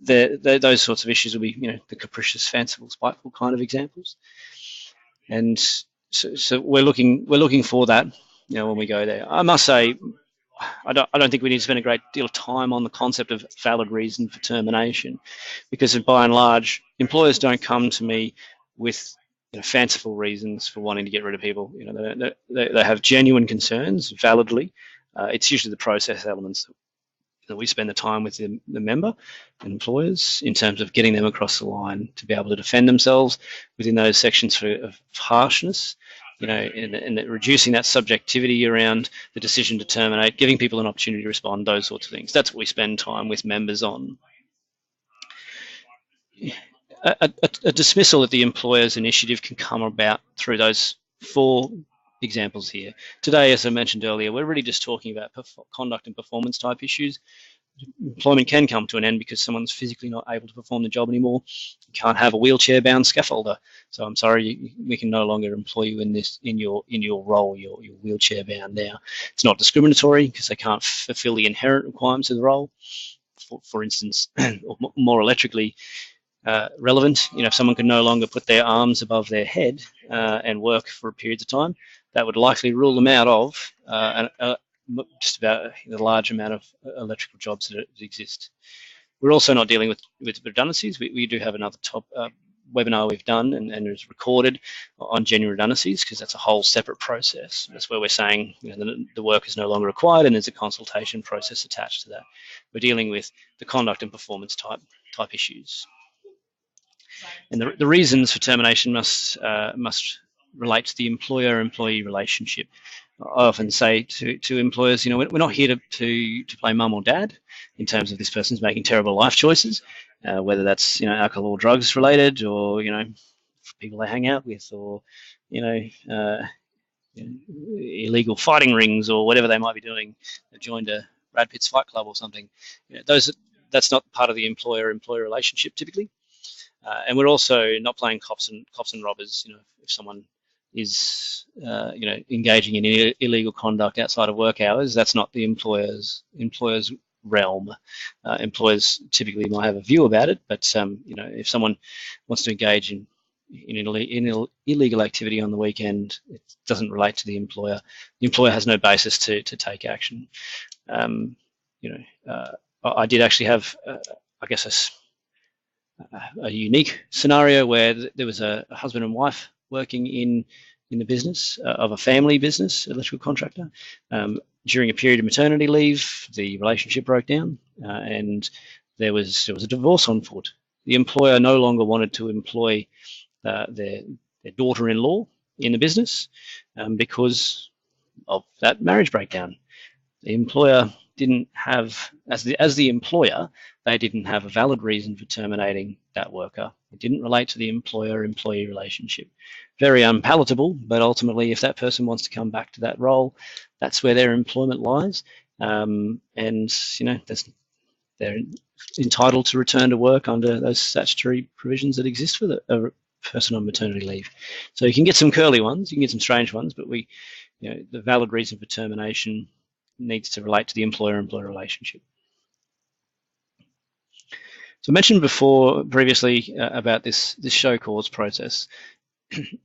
Those sorts of issues will be, you know, the capricious, fanciful, spiteful kind of examples, and so we're looking for that, you know, when we go there. I must say, I don't think we need to spend a great deal of time on the concept of valid reason for termination, because by and large, employers don't come to me with, you know, fanciful reasons for wanting to get rid of people. You know, they have genuine concerns, validly. It's usually the process elements that we spend the time with the member and employers in terms of getting them across the line to be able to defend themselves within those sections of harshness, you know, and reducing that subjectivity around the decision to terminate, giving people an opportunity to respond, those sorts of things. That's what we spend time with members on. A dismissal at the employer's initiative can come about through those 4 examples here. Today, as I mentioned earlier, we're really just talking about conduct and performance type issues. Employment can come to an end because someone's physically not able to perform the job anymore. You can't have a wheelchair-bound scaffolder, so I'm sorry, we can no longer employ you in your role. You're wheelchair-bound now. It's not discriminatory because they can't fulfil the inherent requirements of the role. For instance, or more electrically relevant, you know, if someone can no longer put their arms above their head and work for periods of time, that would likely rule them out of just about the large amount of electrical jobs that exist. We're also not dealing with redundancies. We do have another top webinar we've done and is recorded on genuine redundancies, because that's a whole separate process. That's where we're saying, you know, the work is no longer required and there's a consultation process attached to that. We're dealing with the conduct and performance type issues. And the reasons for termination must relate to the employer-employee relationship. I often say to employers, you know, we're not here to play mum or dad in terms of this person's making terrible life choices, whether that's, you know, alcohol or drugs related, or, you know, people they hang out with, or, you know, illegal fighting rings or whatever they might be doing. They joined a Brad Pitt's Fight Club or something. You know, that's not part of the employer-employee relationship typically. And we're also not playing cops and robbers. You know, if someone is you know, engaging in illegal conduct outside of work hours, that's not the employer's realm. Employers typically might have a view about it, but you know, if someone wants to engage in illegal activity on the weekend, it doesn't relate to the employer. The employer has no basis to take action. You know, I did actually have, I guess, a unique scenario where there was a husband and wife working in the business of a family business, electrical contractor. During a period of maternity leave, the relationship broke down, and there was a divorce on foot. The employer no longer wanted to employ their daughter-in-law in the business because of that marriage breakdown. The employer didn't have, as the employer, they didn't have a valid reason for terminating that worker. It didn't relate to the employer-employee relationship. Very unpalatable, but ultimately, if that person wants to come back to that role, that's where their employment lies, and you know, they're entitled to return to work under those statutory provisions that exist for a person on maternity leave. So you can get some curly ones, you can get some strange ones, but you know, the valid reason for termination needs to relate to the employer-employee relationship. So I mentioned previously about this show cause process.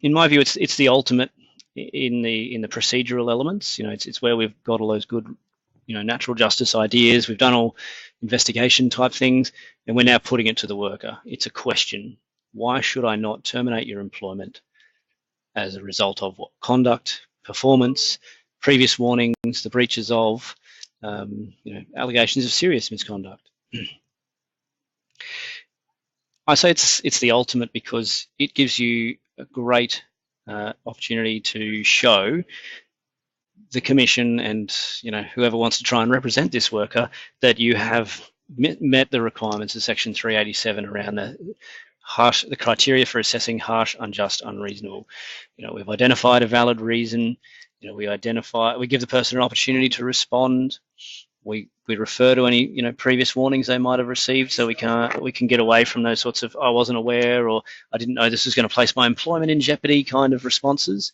In my view, it's the ultimate in the procedural elements. You know, it's where we've got all those good, you know, natural justice ideas. We've done all investigation type things, and we're now putting it to the worker. It's a question: why should I not terminate your employment as a result of what conduct, performance, previous warnings, the breaches of, you know, allegations of serious misconduct? I say it's the ultimate because it gives you a great opportunity to show the Commission and, you know, whoever wants to try and represent this worker that you have met the requirements of Section 387 around the criteria for assessing harsh, unjust, unreasonable. You know, we've identified a valid reason. You know, we give the person an opportunity to respond. We refer to any previous warnings they might have received, so we can get away from those sorts of "I wasn't aware" or "I didn't know this was going to place my employment in jeopardy" kind of responses,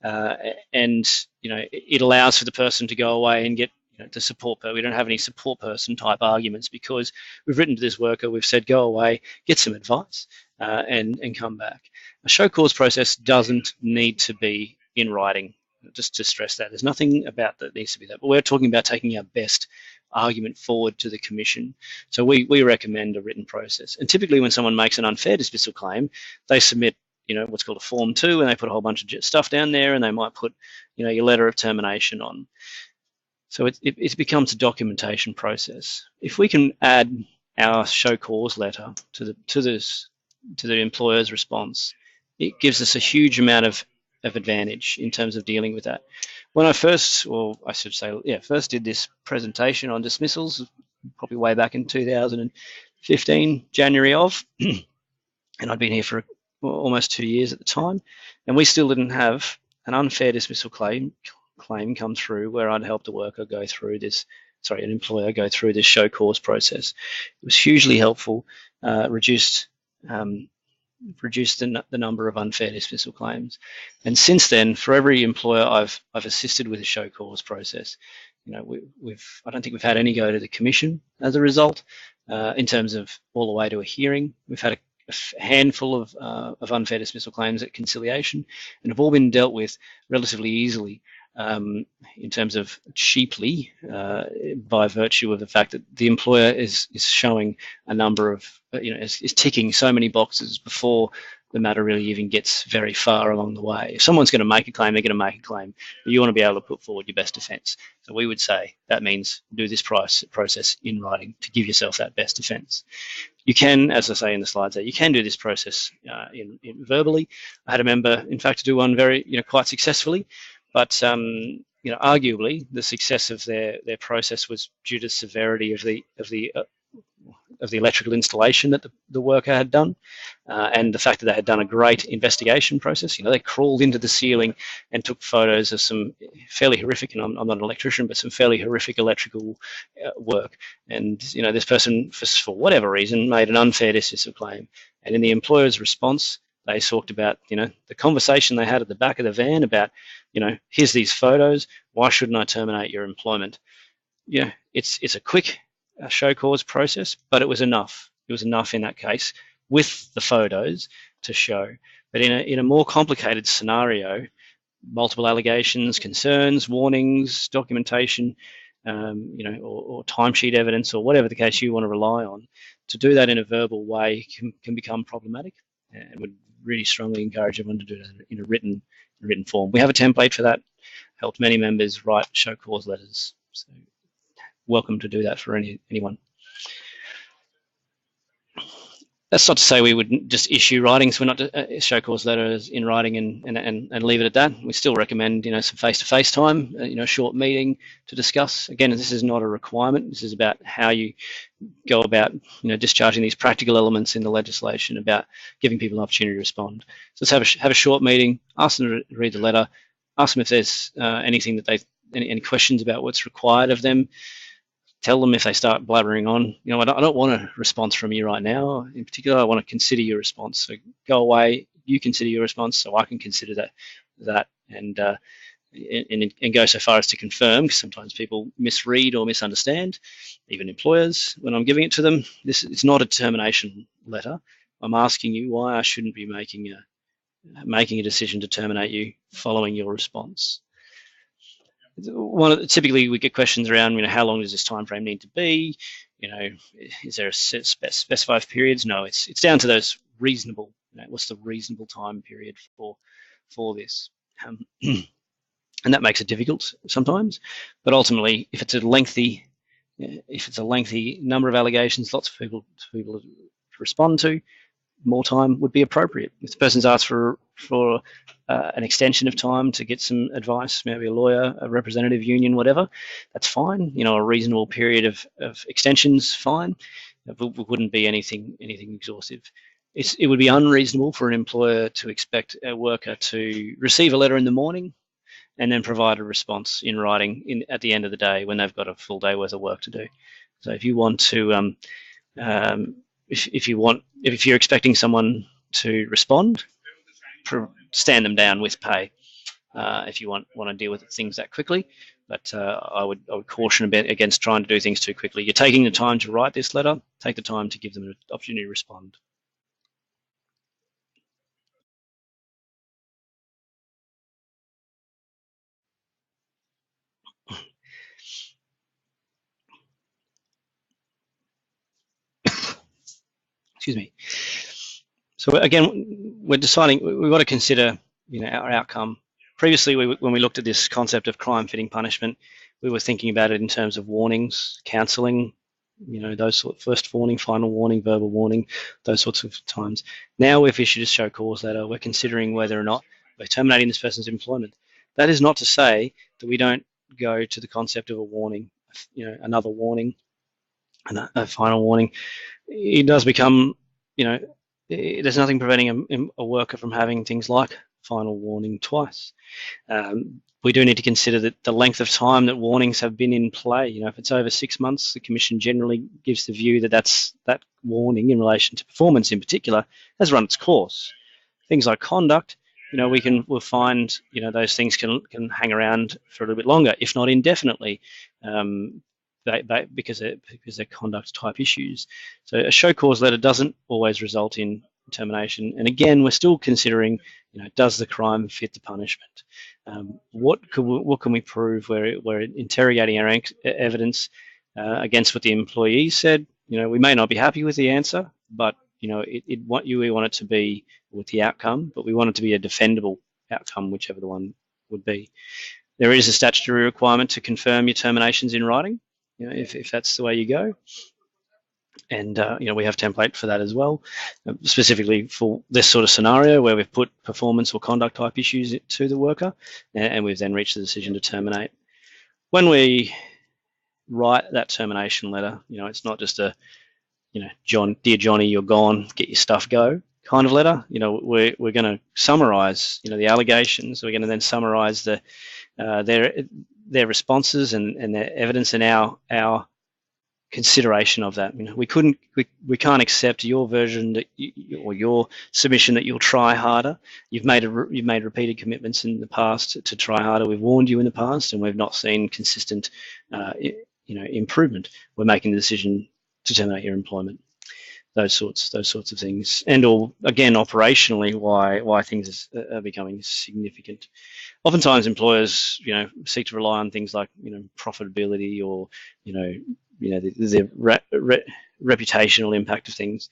and it allows for the person to go away and get the support. But we don't have any support person type arguments because we've written to this worker, we've said go away, get some advice, and come back. A show cause process doesn't need to be in writing. Just to stress that there's nothing about that needs to be that, but we're talking about taking our best argument forward to the commission. So we recommend a written process. And typically when someone makes an unfair dismissal claim, they submit what's called a Form 2, and they put a whole bunch of stuff down there, and they might put your letter of termination on. So it becomes a documentation process. If we can add our show cause letter to the employer's response, it gives us a huge amount of advantage in terms of dealing with that. When I first did this presentation on dismissals, probably way back in 2015, January of, and I'd been here for almost 2 years at the time, and we still didn't have an unfair dismissal claim come through where I'd helped a worker go through this, an employer go through this show cause process. It was hugely helpful, reduced the number of unfair dismissal claims. And since then, for every employer I've assisted with a show cause process, I don't think we've had any go to the commission as a result. In terms of all the way to a hearing, we've had a handful of unfair dismissal claims at conciliation, and have all been dealt with relatively easily. In terms of cheaply, by virtue of the fact that the employer is showing a number of, is ticking so many boxes before the matter really even gets very far along the way. If someone's going to make a claim, they're going to make a claim, but you want to be able to put forward your best defence. So we would say that means do this process in writing to give yourself that best defence. You can, as I say in the slides there, you can do this process in verbally. I had a member, in fact, do one very, quite successfully. But arguably, the success of their process was due to severity of the electrical installation that the worker had done, and the fact that they had done a great investigation process. They crawled into the ceiling and took photos of some fairly horrific, and I'm not an electrician, but some fairly horrific electrical work. And this person, for whatever reason, made an unfair dismissal claim. And in the employer's response, they talked about, the conversation they had at the back of the van about, here's these photos. Why shouldn't I terminate your employment? It's a quick show cause process, but it was enough. It was enough in that case with the photos to show. But in a more complicated scenario, multiple allegations, concerns, warnings, documentation, or timesheet evidence, or whatever the case you want to rely on, to do that in a verbal way can become problematic, and would really strongly encourage everyone to do that in a written form. We have a template for that. Helped many members write show cause letters. So welcome to do that for anyone. That's not to say we would just issue writings. We're not show cause letters in writing and leave it at that. We still recommend some face-to-face time, a short meeting to discuss. Again, this is not a requirement. This is about how you go about discharging these practical elements in the legislation about giving people an opportunity to respond. So let's have a short meeting. Ask them to read the letter. Ask them if there's anything that any questions about what's required of them. Tell them if they start blabbering on, I don't want a response from you right now. In particular, I want to consider your response. So go away, you consider your response, so I can consider that, and go so far as to confirm, because sometimes people misread or misunderstand, even employers, when I'm giving it to them. It's not a termination letter. I'm asking you why I shouldn't be making a decision to terminate you following your response. Typically we get questions around, how long does this time frame need to be? Is there a specified periods? No, it's down to those reasonable. What's the reasonable time period for this? And that makes it difficult sometimes. But ultimately, if it's a lengthy number of allegations, lots of people to respond to, more time would be appropriate. If the person's asked for an extension of time to get some advice, maybe a lawyer, a representative union, whatever, that's fine. A reasonable period of extension's fine. It wouldn't be anything exhaustive. It would be unreasonable for an employer to expect a worker to receive a letter in the morning and then provide a response in writing at the end of the day when they've got a full day worth of work to do. So if you want to, if you're expecting someone to respond, stand them down with pay. If you want to deal with things that quickly, but I would caution a bit against trying to do things too quickly. You're taking the time to write this letter. Take the time to give them an opportunity to respond. Excuse me. So again, we're deciding we've got to consider, our outcome. Previously, when we looked at this concept of crime-fitting punishment, we were thinking about it in terms of warnings, counselling, those first warning, final warning, verbal warning, those sorts of times. Now we've issued a show cause letter. We're considering whether or not we're terminating this person's employment. That is not to say that we don't go to the concept of a warning, another warning, and a final warning. It does become, there's nothing preventing a worker from having things like final warning twice. We do need to consider that the length of time that warnings have been in play. If it's over 6 months, the Commission generally gives the view that that warning in relation to performance in particular has run its course. Things like conduct, we'll find, those things can hang around for a little bit longer, if not indefinitely, because they're conduct type issues. So a show cause letter doesn't always result in termination. And again, we're still considering, does the crime fit the punishment? What can we prove? We're interrogating our evidence against what the employee said. We may not be happy with the answer, but we want it to be with the outcome, but we want it to be a defendable outcome, whichever the one would be. There is a statutory requirement to confirm your terminations in writing, if that's the way you go. And we have template for that as well, specifically for this sort of scenario where we've put performance or conduct type issues to the worker, and we've then reached the decision to terminate. When we write that termination letter, it's not just a, dear Johnny, you're gone, get your stuff, go kind of letter. We're going to summarise, the allegations. We're going to then summarise their responses and their evidence and our consideration of that. We can't accept your version or your submission that you'll try harder. You've made repeated commitments in the past to try harder. We've warned you in the past, and we've not seen consistent, improvement. We're making the decision to terminate your employment. Those sorts of things, and or again operationally, why things are becoming significant. Oftentimes, employers, seek to rely on things like, profitability or, the reputational impact of things.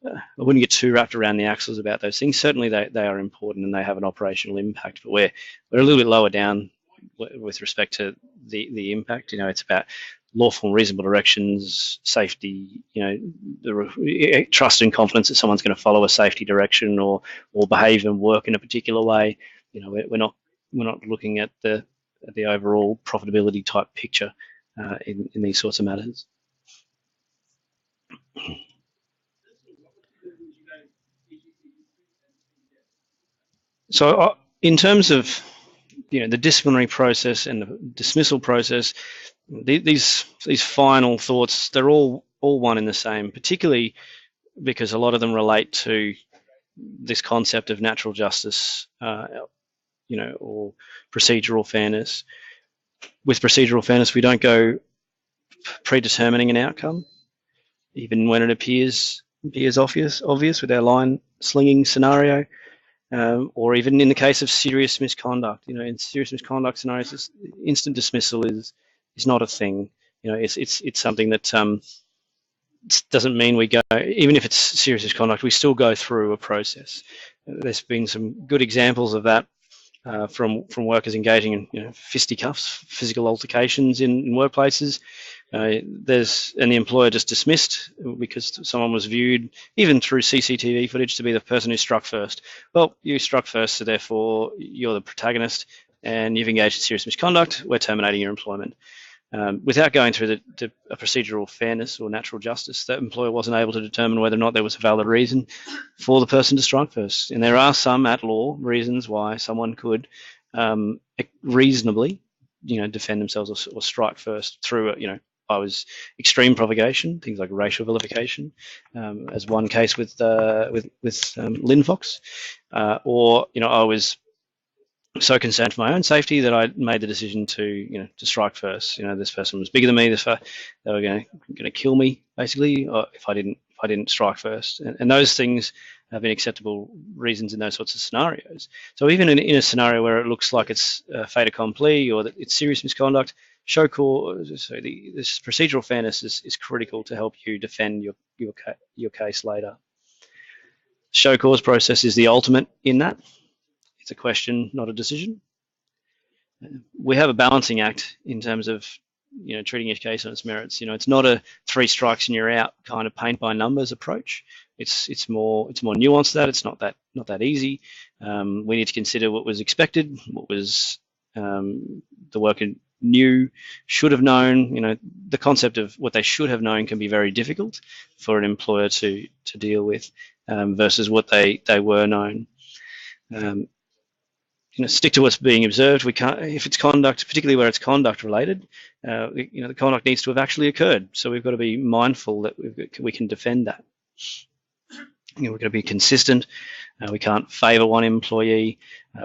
I wouldn't get too wrapped around the axles about those things. Certainly, they are important and they have an operational impact, but we're a little bit lower down with respect to the impact. It's about lawful and reasonable directions, safety, the trust and confidence that someone's going to follow a safety direction or behave and work in a particular way. We're not looking at the overall profitability type picture in these sorts of matters. So in terms of the disciplinary process and the dismissal process, these final thoughts, they're all one and the same, particularly because a lot of them relate to this concept of natural justice, or procedural fairness. With procedural fairness, we don't go predetermining an outcome, even when it appears obvious with our line slinging scenario, or even in the case of serious misconduct. In serious misconduct scenarios, instant dismissal is not a thing. It's something that doesn't mean we go, even if it's serious misconduct, we still go through a process. There's been some good examples of that from workers engaging in fisticuffs, physical altercations in workplaces. And the employer just dismissed because someone was viewed, even through CCTV footage, to be the person who struck first. Well, you struck first, so therefore you're the protagonist and you've engaged in serious misconduct. We're terminating your employment. Without going through a procedural fairness or natural justice, that employer wasn't able to determine whether or not there was a valid reason for the person to strike first. And there are some at law reasons why someone could reasonably, defend themselves or strike first through, I was extreme provocation, things like racial vilification, as one case with Lynn Fox, or I was so concerned for my own safety that I made the decision to strike first. This person was bigger than me. They were going to kill me basically if I didn't strike first. And those things have been acceptable reasons in those sorts of scenarios. So even in a scenario where it looks like it's fait accompli or that it's serious misconduct, show cause. So this procedural fairness is critical to help you defend your case later. Show cause process is the ultimate in that. It's a question, not a decision. We have a balancing act in terms of treating each case on its merits. It's not a 3 strikes and you're out kind of paint by numbers approach. It's more nuanced than that. It's not that easy. We need to consider what was expected, what was the worker knew, should have known. The concept of what they should have known can be very difficult for an employer to deal with versus what they were known. Stick to what's being observed. We can't, if it's conduct, particularly where it's conduct related, the conduct needs to have actually occurred. So we've got to be mindful that we can defend that. We've got to be consistent. We can't favour one employee.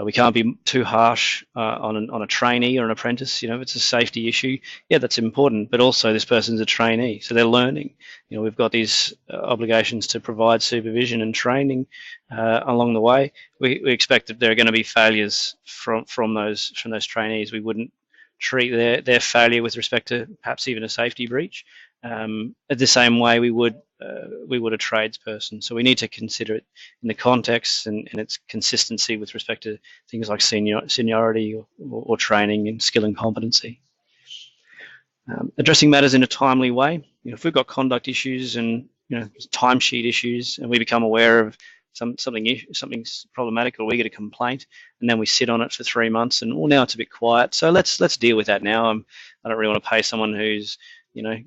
We can't be too harsh on a trainee or an apprentice. If it's a safety issue, yeah, that's important. But also, this person's a trainee, so they're learning. We've got these obligations to provide supervision and training along the way. We expect that there are going to be failures from those trainees. We wouldn't treat their failure with respect to perhaps even a safety breach the same way we would a tradesperson. So we need to consider it in the context and its consistency with respect to things like seniority or training and skill and competency. Addressing matters in a timely way. If we've got conduct issues and timesheet issues, and we become aware of something's problematic, or we get a complaint, and then we sit on it for 3 months, and now it's a bit quiet. So let's deal with that now. I don't really want to pay someone who's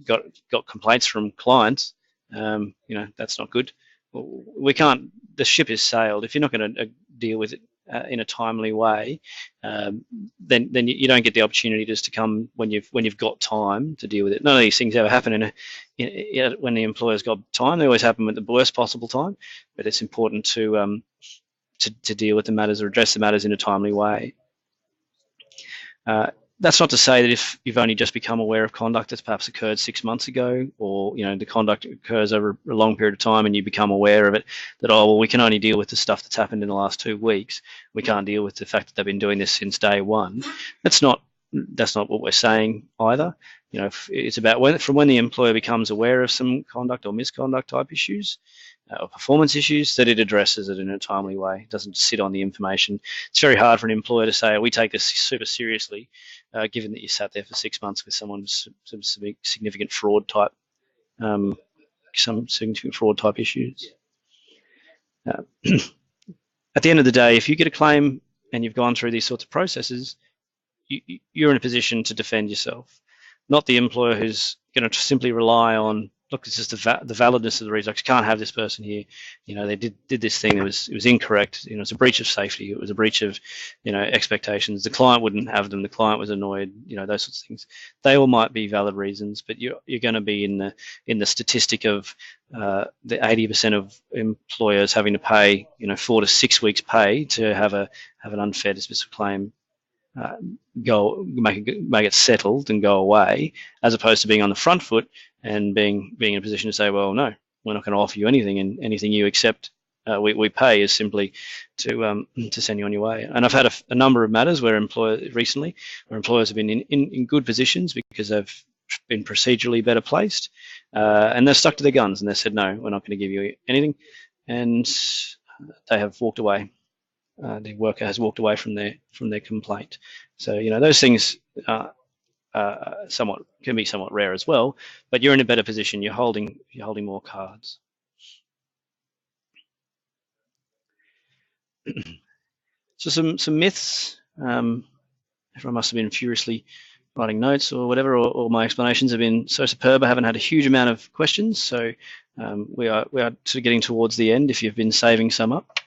got complaints from clients. That's not good. We can't. The ship has sailed. If you're not going to deal with it in a timely way, then you don't get the opportunity just to come when you've got time to deal with it. None of these things ever happen when the employer's got time. They always happen at the worst possible time. But it's important to deal with the matters or address the matters in a timely way. That's not to say that if you've only just become aware of conduct that's perhaps occurred 6 months ago, or the conduct occurs over a long period of time and you become aware of it, that we can only deal with the stuff that's happened in the last 2 weeks. We can't deal with the fact that they've been doing this since day one. That's not what we're saying either. It's about from when the employer becomes aware of some conduct or misconduct type issues or performance issues, that it addresses it in a timely way. It doesn't sit on the information. It's very hard for an employer to say, we take this super seriously, given that you sat there for 6 months with someone's some significant fraud type, issues. At the end of the day, if you get a claim and you've gone through these sorts of processes, you're in a position to defend yourself, not the employer who's going to simply rely on, look, it's just the validness of the reason. I just can't have this person here. They did this thing. It was incorrect. It's a breach of safety. It was a breach of expectations. The client wouldn't have them. The client was annoyed. Those sorts of things. They all might be valid reasons, but you're going to be in the statistic of the 80% of employers having to pay 4 to 6 weeks pay to have an unfair dismissal claim make it settled and go away, as opposed to being on the front foot and being in a position to say, well, no, we're not going to offer you anything, and anything you accept we pay is simply to send you on your way. And I've had a number of matters where employers have been in good positions because they've been procedurally better placed, and they've stuck to their guns and they said, no, we're not going to give you anything, and they have walked away. The worker has walked away from their complaint. So those things can be somewhat rare as well. But you're in a better position. You're holding more cards. So some myths. Everyone must have been furiously writing notes or whatever, or my explanations have been so superb. I haven't had a huge amount of questions, so we are sort of getting towards the end. If you've been saving some up.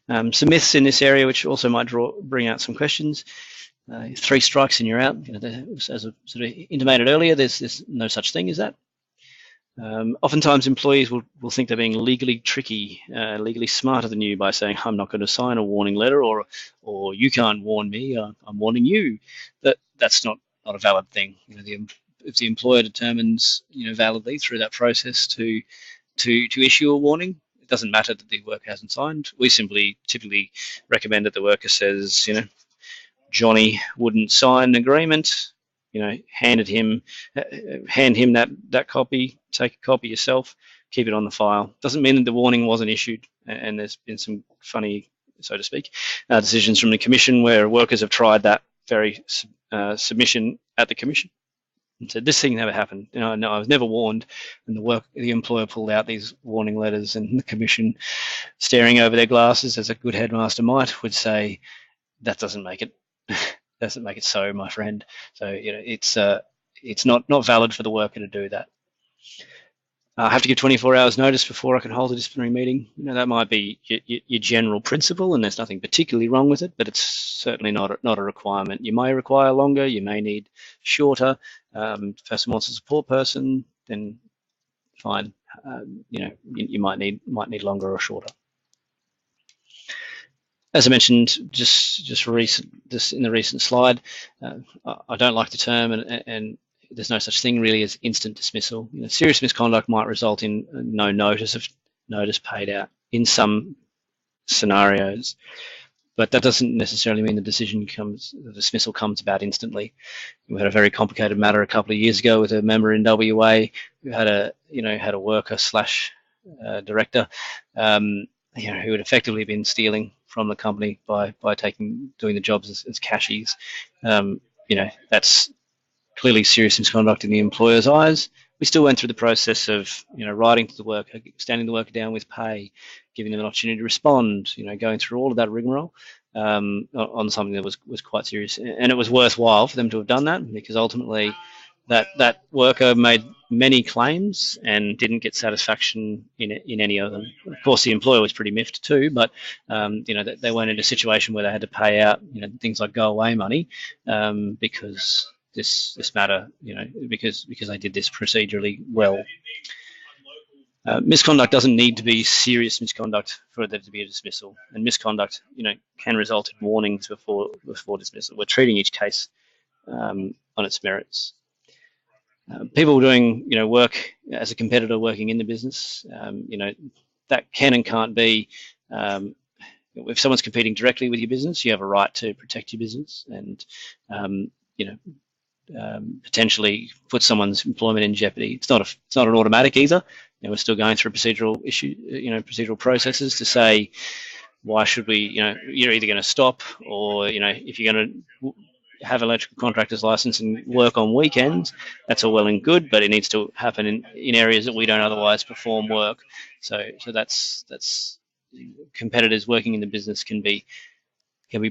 Some myths in this area, which also might bring out some questions. 3 strikes and you're out. As I sort of intimated earlier, there's no such thing as that. Oftentimes employees will think they're being legally tricky, legally smarter than you by saying, I'm not going to sign a warning letter, or you can't warn me, I'm warning you. That's not a valid thing. If the employer determines, validly through that process to issue a warning, it doesn't matter that the worker hasn't signed. We simply typically recommend that the worker says, Johnny wouldn't sign an agreement, hand him that copy, take a copy yourself, keep it on the file. Doesn't mean that the warning wasn't issued, and there's been some funny, so to speak, decisions from the commission where workers have tried that very submission at the commission and said, this thing never happened. No, I was never warned, and the employer pulled out these warning letters, and the commission, staring over their glasses as a good headmaster might, would say, that doesn't make it so, my friend. So it's not valid for the worker to do that. I have to give 24 hours notice before I can hold a disciplinary meeting. That might be your general principle, and there's nothing particularly wrong with it, but it's certainly not a requirement. You may require longer, you may need shorter. If the person wants a support person, then fine. You might need longer or shorter. As I mentioned, just in the recent slide, I don't like the term, and there's no such thing really as instant dismissal. Serious misconduct might result in no notice paid out in some scenarios, but that doesn't necessarily mean the dismissal comes about instantly. We had a very complicated matter a couple of years ago with a member in WA who had a worker / director who had effectively been stealing from the company by doing the jobs as cashies. That's clearly serious misconduct in the employer's eyes. We still went through the process of writing to the worker, standing the worker down with pay, giving them an opportunity to respond, going through all of that rigmarole on something that was quite serious. And it was worthwhile for them to have done that, because ultimately that worker made many claims and didn't get satisfaction in any of them. Of course, the employer was pretty miffed too, but they weren't in a situation where they had to pay out things like go away money because this matter, because they did this procedurally well. Misconduct doesn't need to be serious misconduct for there to be a dismissal, and misconduct, can result in warnings before dismissal. We're treating each case on its merits. People doing, work as a competitor working in the business, that can and can't be. If someone's competing directly with your business, you have a right to protect your business and, potentially put someone's employment in jeopardy. It's not an automatic either. We're still going through procedural processes to say, why should we? You're either going to stop, or if you're going to have electrical contractor's license and work on weekends, that's all well and good, but it needs to happen in areas that we don't otherwise perform work. So that's competitors working in the business can be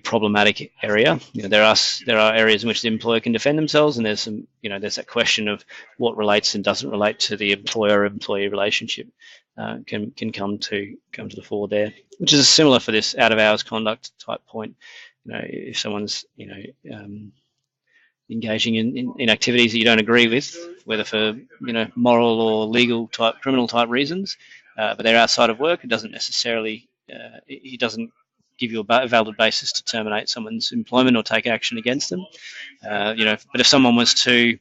problematic area. There are areas in which the employer can defend themselves, and there's that question of what relates and doesn't relate to the employer-employee relationship can come to the fore there, which is similar for this out-of-hours conduct type point. If someone's engaging in activities that you don't agree with, whether for moral or legal type, criminal type reasons, but they're outside of work, it doesn't necessarily it doesn't give you a valid basis to terminate someone's employment or take action against them. But if someone was to,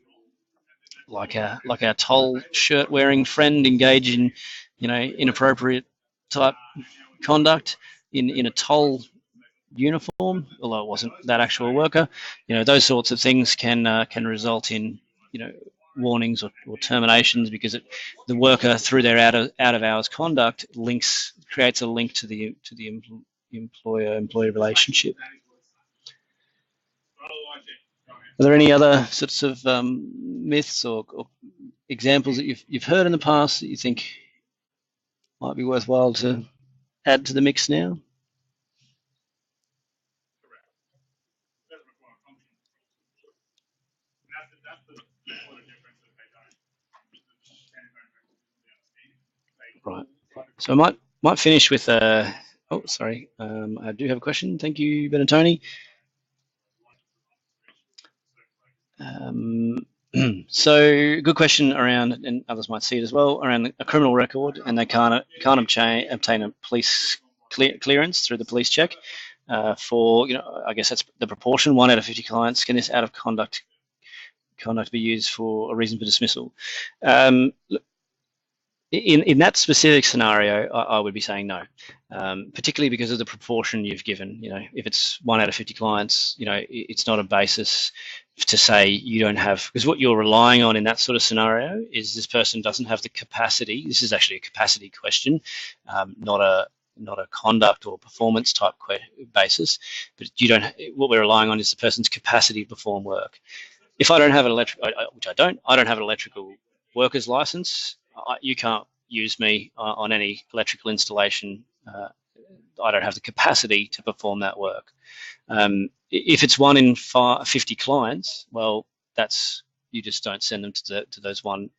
like our toll shirt wearing friend, engage in inappropriate type conduct in a toll uniform, although it wasn't that actual worker, those sorts of things can result in warnings or terminations, because the worker, through their out of hours conduct, creates a link to the employer-employee relationship. Are there any other sorts of myths or examples that you've heard in the past that you think might be worthwhile to add to the mix now? Right. So I might finish with oh, sorry. I do have a question. Thank you, Benatoni. So, good question around, and others might see it as well, around a criminal record, and they can't obtain a police clearance through the police check for, I guess that's the proportion, 1 out of 50 clients. Can this out of conduct be used for a reason for dismissal? In that specific scenario, I would be saying no, particularly because of the proportion you've given. If it's 1 out of 50 clients, it's not a basis to say you don't have, because what you're relying on in that sort of scenario is this person doesn't have the capacity. This is actually a capacity question, not a conduct or performance type basis. But what we're relying on is the person's capacity to perform work. If I don't have an which I don't have an electrical worker's license, you can't use me on any electrical installation. I don't have the capacity to perform that work. If it's 1 in 50 clients, well, you just don't send them to those one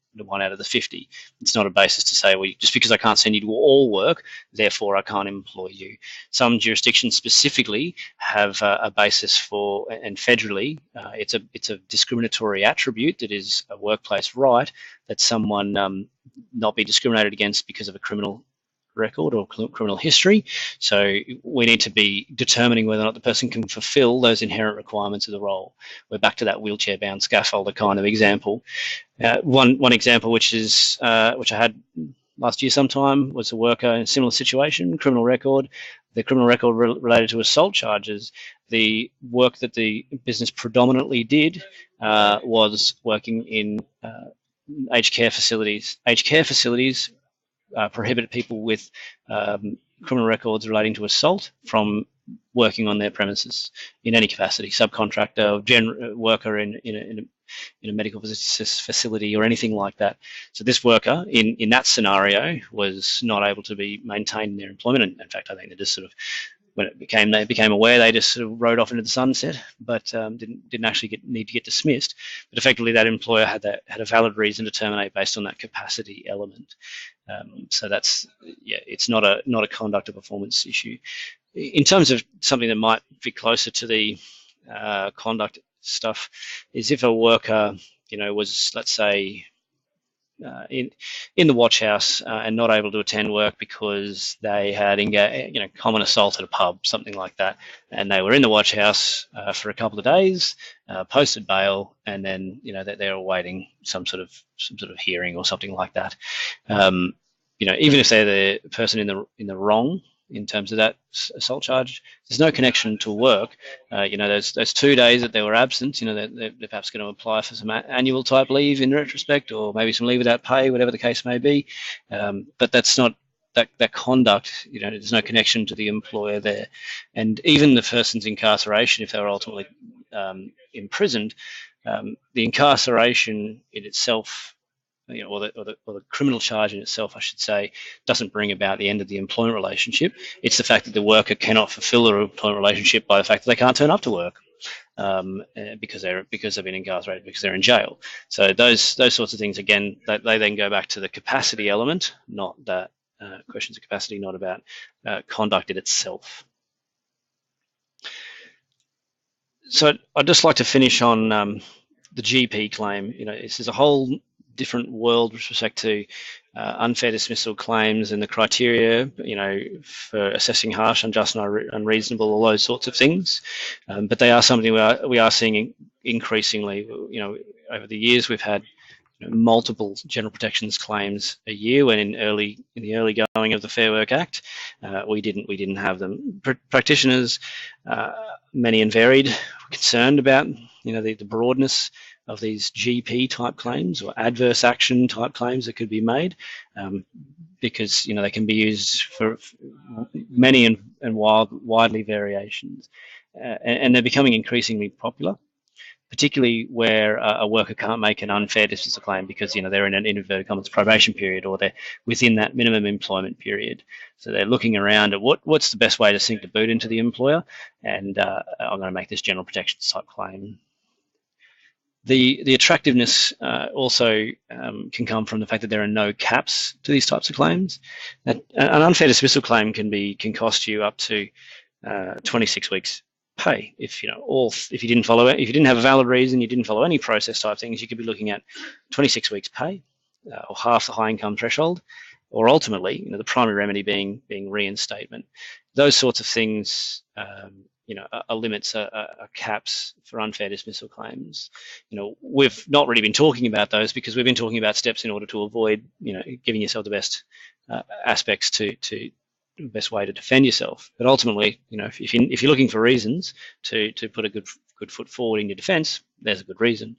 out of the 50. It's not a basis to say, well, just because I can't send you to all work, therefore I can't employ you. Some jurisdictions specifically have a basis for, and federally, it's a discriminatory attribute that is a workplace right that someone not be discriminated against because of a criminal record or criminal history. So we need to be determining whether or not the person can fulfill those inherent requirements of the role. We're back to that wheelchair-bound scaffolder kind of example. One example, which I had last year sometime, was a worker in a similar situation, criminal record. The criminal record related to assault charges. The work that the business predominantly did was working in aged care facilities. Aged care facilities prohibit people with criminal records relating to assault from working on their premises in any capacity, subcontractor, worker in a medical facility or anything like that. So this worker in that scenario was not able to be maintained in their employment. And in fact, I think they just sort of, when they became aware, they just sort of rode off into the sunset, but didn't actually need to get dismissed. But effectively, that employer had a valid reason to terminate based on that capacity element. So it's not a conduct or performance issue. In terms of something that might be closer to the conduct stuff, is if a worker, was, let's say, in the watch house and not able to attend work because they had common assault at a pub, something like that, and they were in the watch house for a couple of days, posted bail, and then they're awaiting some sort of hearing or something like that. Even if they're the person in the wrong in terms of that assault charge, there's no connection to work. Those 2 days that they were absent, they're perhaps going to apply for some annual type leave in retrospect, or maybe some leave without pay, whatever the case may be. But that's not that conduct. There's no connection to the employer there. And even the person's incarceration, if they were ultimately imprisoned, the incarceration in itself, or the criminal charge in itself, I should say, doesn't bring about the end of the employment relationship. It's the fact that the worker cannot fulfill the employment relationship by the fact that they can't turn up to work because they've been incarcerated, because they're in jail. So those sorts of things, again, they then go back to the capacity element, not that questions of capacity, not about conduct in itself. So I'd just like to finish on the GP claim. This is a whole different world with respect to unfair dismissal claims and the criteria, for assessing harsh, unjust, and unreasonable, all those sorts of things. But they are something we are seeing increasingly. Over the years, we've had multiple general protections claims a year, when in the early going of the Fair Work Act, we didn't have them. Practitioners, many and varied, were concerned about the broadness of these GP type claims or adverse action type claims that could be made, because they can be used for many and widely variations, and they're becoming increasingly popular, particularly where a worker can't make an unfair dismissal claim because they're in an inverted commas probation period, or they're within that minimum employment period. So they're looking around at what's the best way to sink the boot into the employer, and I'm going to make this general protections type claim. The attractiveness also can come from the fact that there are no caps to these types of claims. An unfair dismissal claim can cost you up to 26 weeks pay. If if you didn't have a valid reason, you didn't follow any process type things, you could be looking at 26 weeks pay, or half the high income threshold, or ultimately, the primary remedy being reinstatement. Those sorts of things, are limits, are caps for unfair dismissal claims. We've not really been talking about those because we've been talking about steps in order to avoid, giving yourself the best aspects to the best way to defend yourself. But ultimately, if you're looking for reasons to put a good foot forward in your defence, there's a good reason.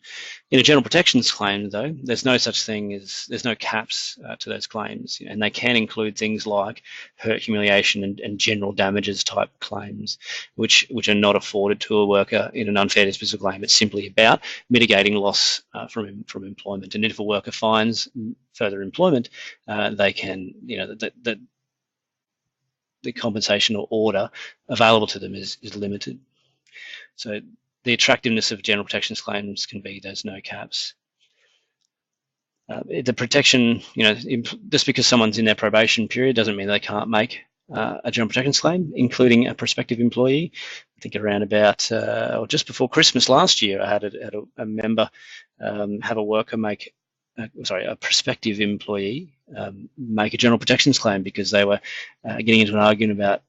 In a general protections claim, though, there's no such thing as, there's no caps to those claims, and they can include things like hurt, humiliation, and general damages type claims, which are not afforded to a worker in an unfair dismissal claim. It's simply about mitigating loss from employment, and if a worker finds further employment, they can, the compensation or order available to them is limited. So the attractiveness of general protections claims can be there's no caps. The protection, just because someone's in their probation period doesn't mean they can't make a general protections claim, including a prospective employee. I think around about, or just before Christmas last year, I had a member have a worker make, a prospective employee make a general protections claim because they were getting into an argument about,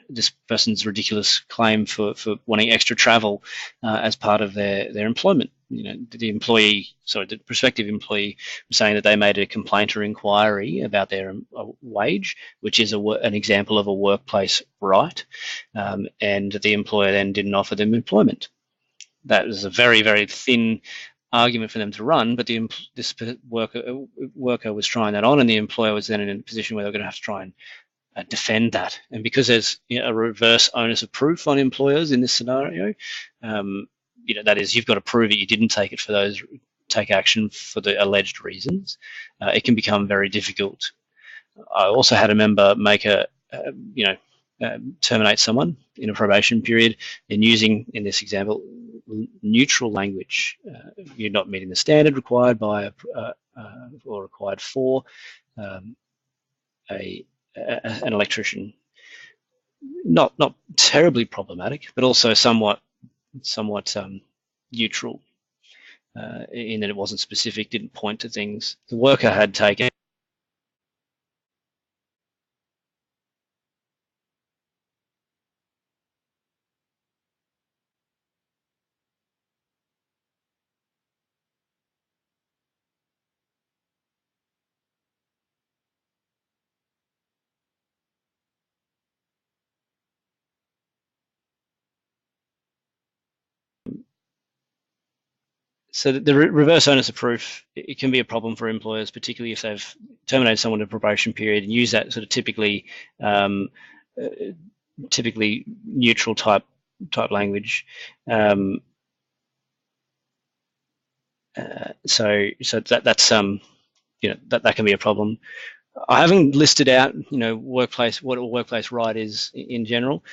this person's ridiculous claim for wanting extra travel as part of their employment. The prospective employee was saying that they made a complaint or inquiry about their wage, which is an example of a workplace right, and the employer then didn't offer them employment. That was a very, very thin argument for them to run, but this worker was trying that on, and the employer was then in a position where they're going to have to try and defend that. And because there's a reverse onus of proof on employers in this scenario, that is, you've got to prove that you didn't take action for the alleged reasons. It can become very difficult. I also had a member make terminate someone in a probation period and using, in this example, neutral language. You're not meeting the standard required by or required for an electrician. Not terribly problematic, but also somewhat neutral in that it wasn't specific, didn't point to things. The worker had taken So the reverse onus of proof, it can be a problem for employers, particularly if they've terminated someone in a probation period and use that sort of typically neutral type language. So that's that can be a problem. I haven't listed out, what a workplace right is in general.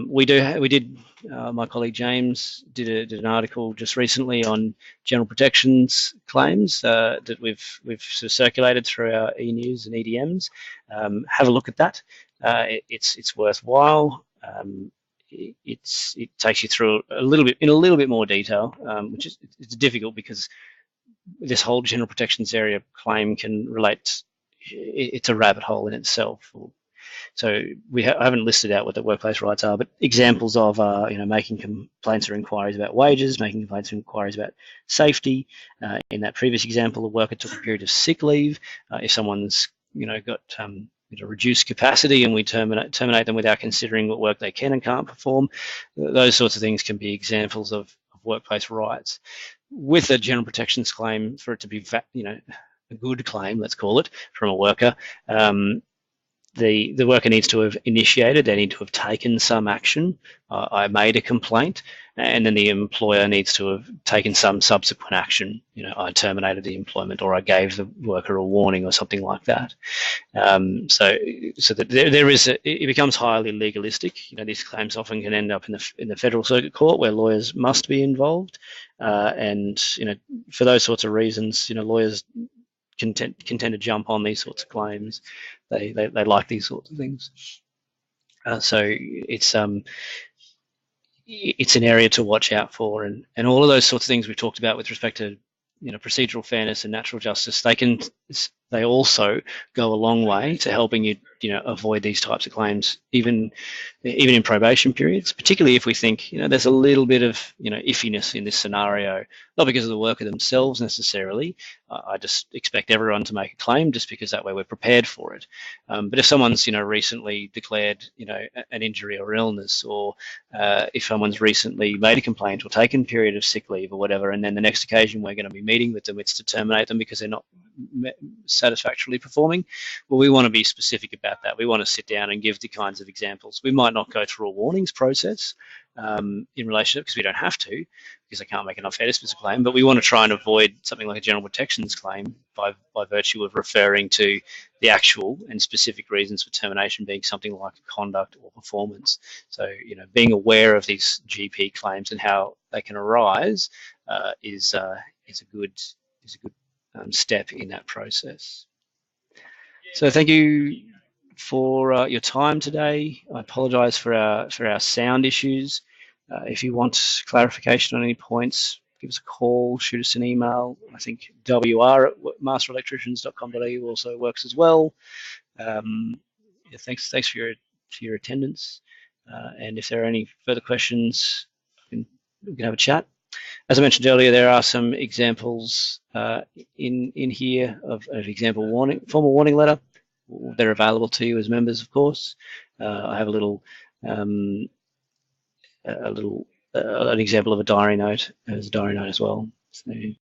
We did. My colleague James did an article just recently on general protections claims that we've sort of circulated through our e-news and EDMs. Have a look at that. It's worthwhile. It takes you through a little bit more detail, which is it's difficult because this whole general protections area claim can relate. It's a rabbit hole in itself. So I haven't listed out what the workplace rights are, but examples of making complaints or inquiries about wages, making complaints or inquiries about safety. In that previous example, a worker took a period of sick leave. If someone's got reduced capacity and we terminate them without considering what work they can and can't perform, those sorts of things can be examples of workplace rights. With a general protections claim, for it to be a good claim, let's call it, from a worker, the worker needs to have initiated, they need to have taken some action. I made a complaint, and then the employer needs to have taken some subsequent action. I terminated the employment, or I gave the worker a warning, or something like that. So that there is it becomes highly legalistic. These claims often can end up in the federal circuit court, where lawyers must be involved, and for those sorts of reasons, lawyers can tend to jump on these sorts of claims. They like these sorts of things. So it's it's an area to watch out for, and all of those sorts of things we've talked about with respect to procedural fairness and natural justice. They also go a long way to helping you avoid these types of claims, even in probation periods, particularly if we think there's a little bit of iffiness in this scenario, not because of the worker themselves necessarily. I just expect everyone to make a claim just because that way we're prepared for it. But if someone's recently declared an injury or illness, or if someone's recently made a complaint or taken a period of sick leave or whatever, and then the next occasion we're going to be meeting with them, it's to terminate them because they're not satisfactorily performing, well, we want to be specific about that. We want to sit down and give the kinds of examples. We might not go through a warnings process in relation to it because we don't have to, because they can't make an unfair dismissal claim, but we want to try and avoid something like a general protections claim by virtue of referring to the actual and specific reasons for termination being something like conduct or performance. So, being aware of these GP claims and how they can arise is a good step in that process. So thank you for your time today. I apologise for our sound issues. If you want clarification on any points, give us a call, shoot us an email. I think wr@masterelectricians.com.au also works as well. Thanks for your attendance. And if there are any further questions, we can have a chat. As I mentioned earlier, there are some examples in here of example formal warning letter. They're available to you as members, of course. I have an example of a diary note. There's a diary note as well. So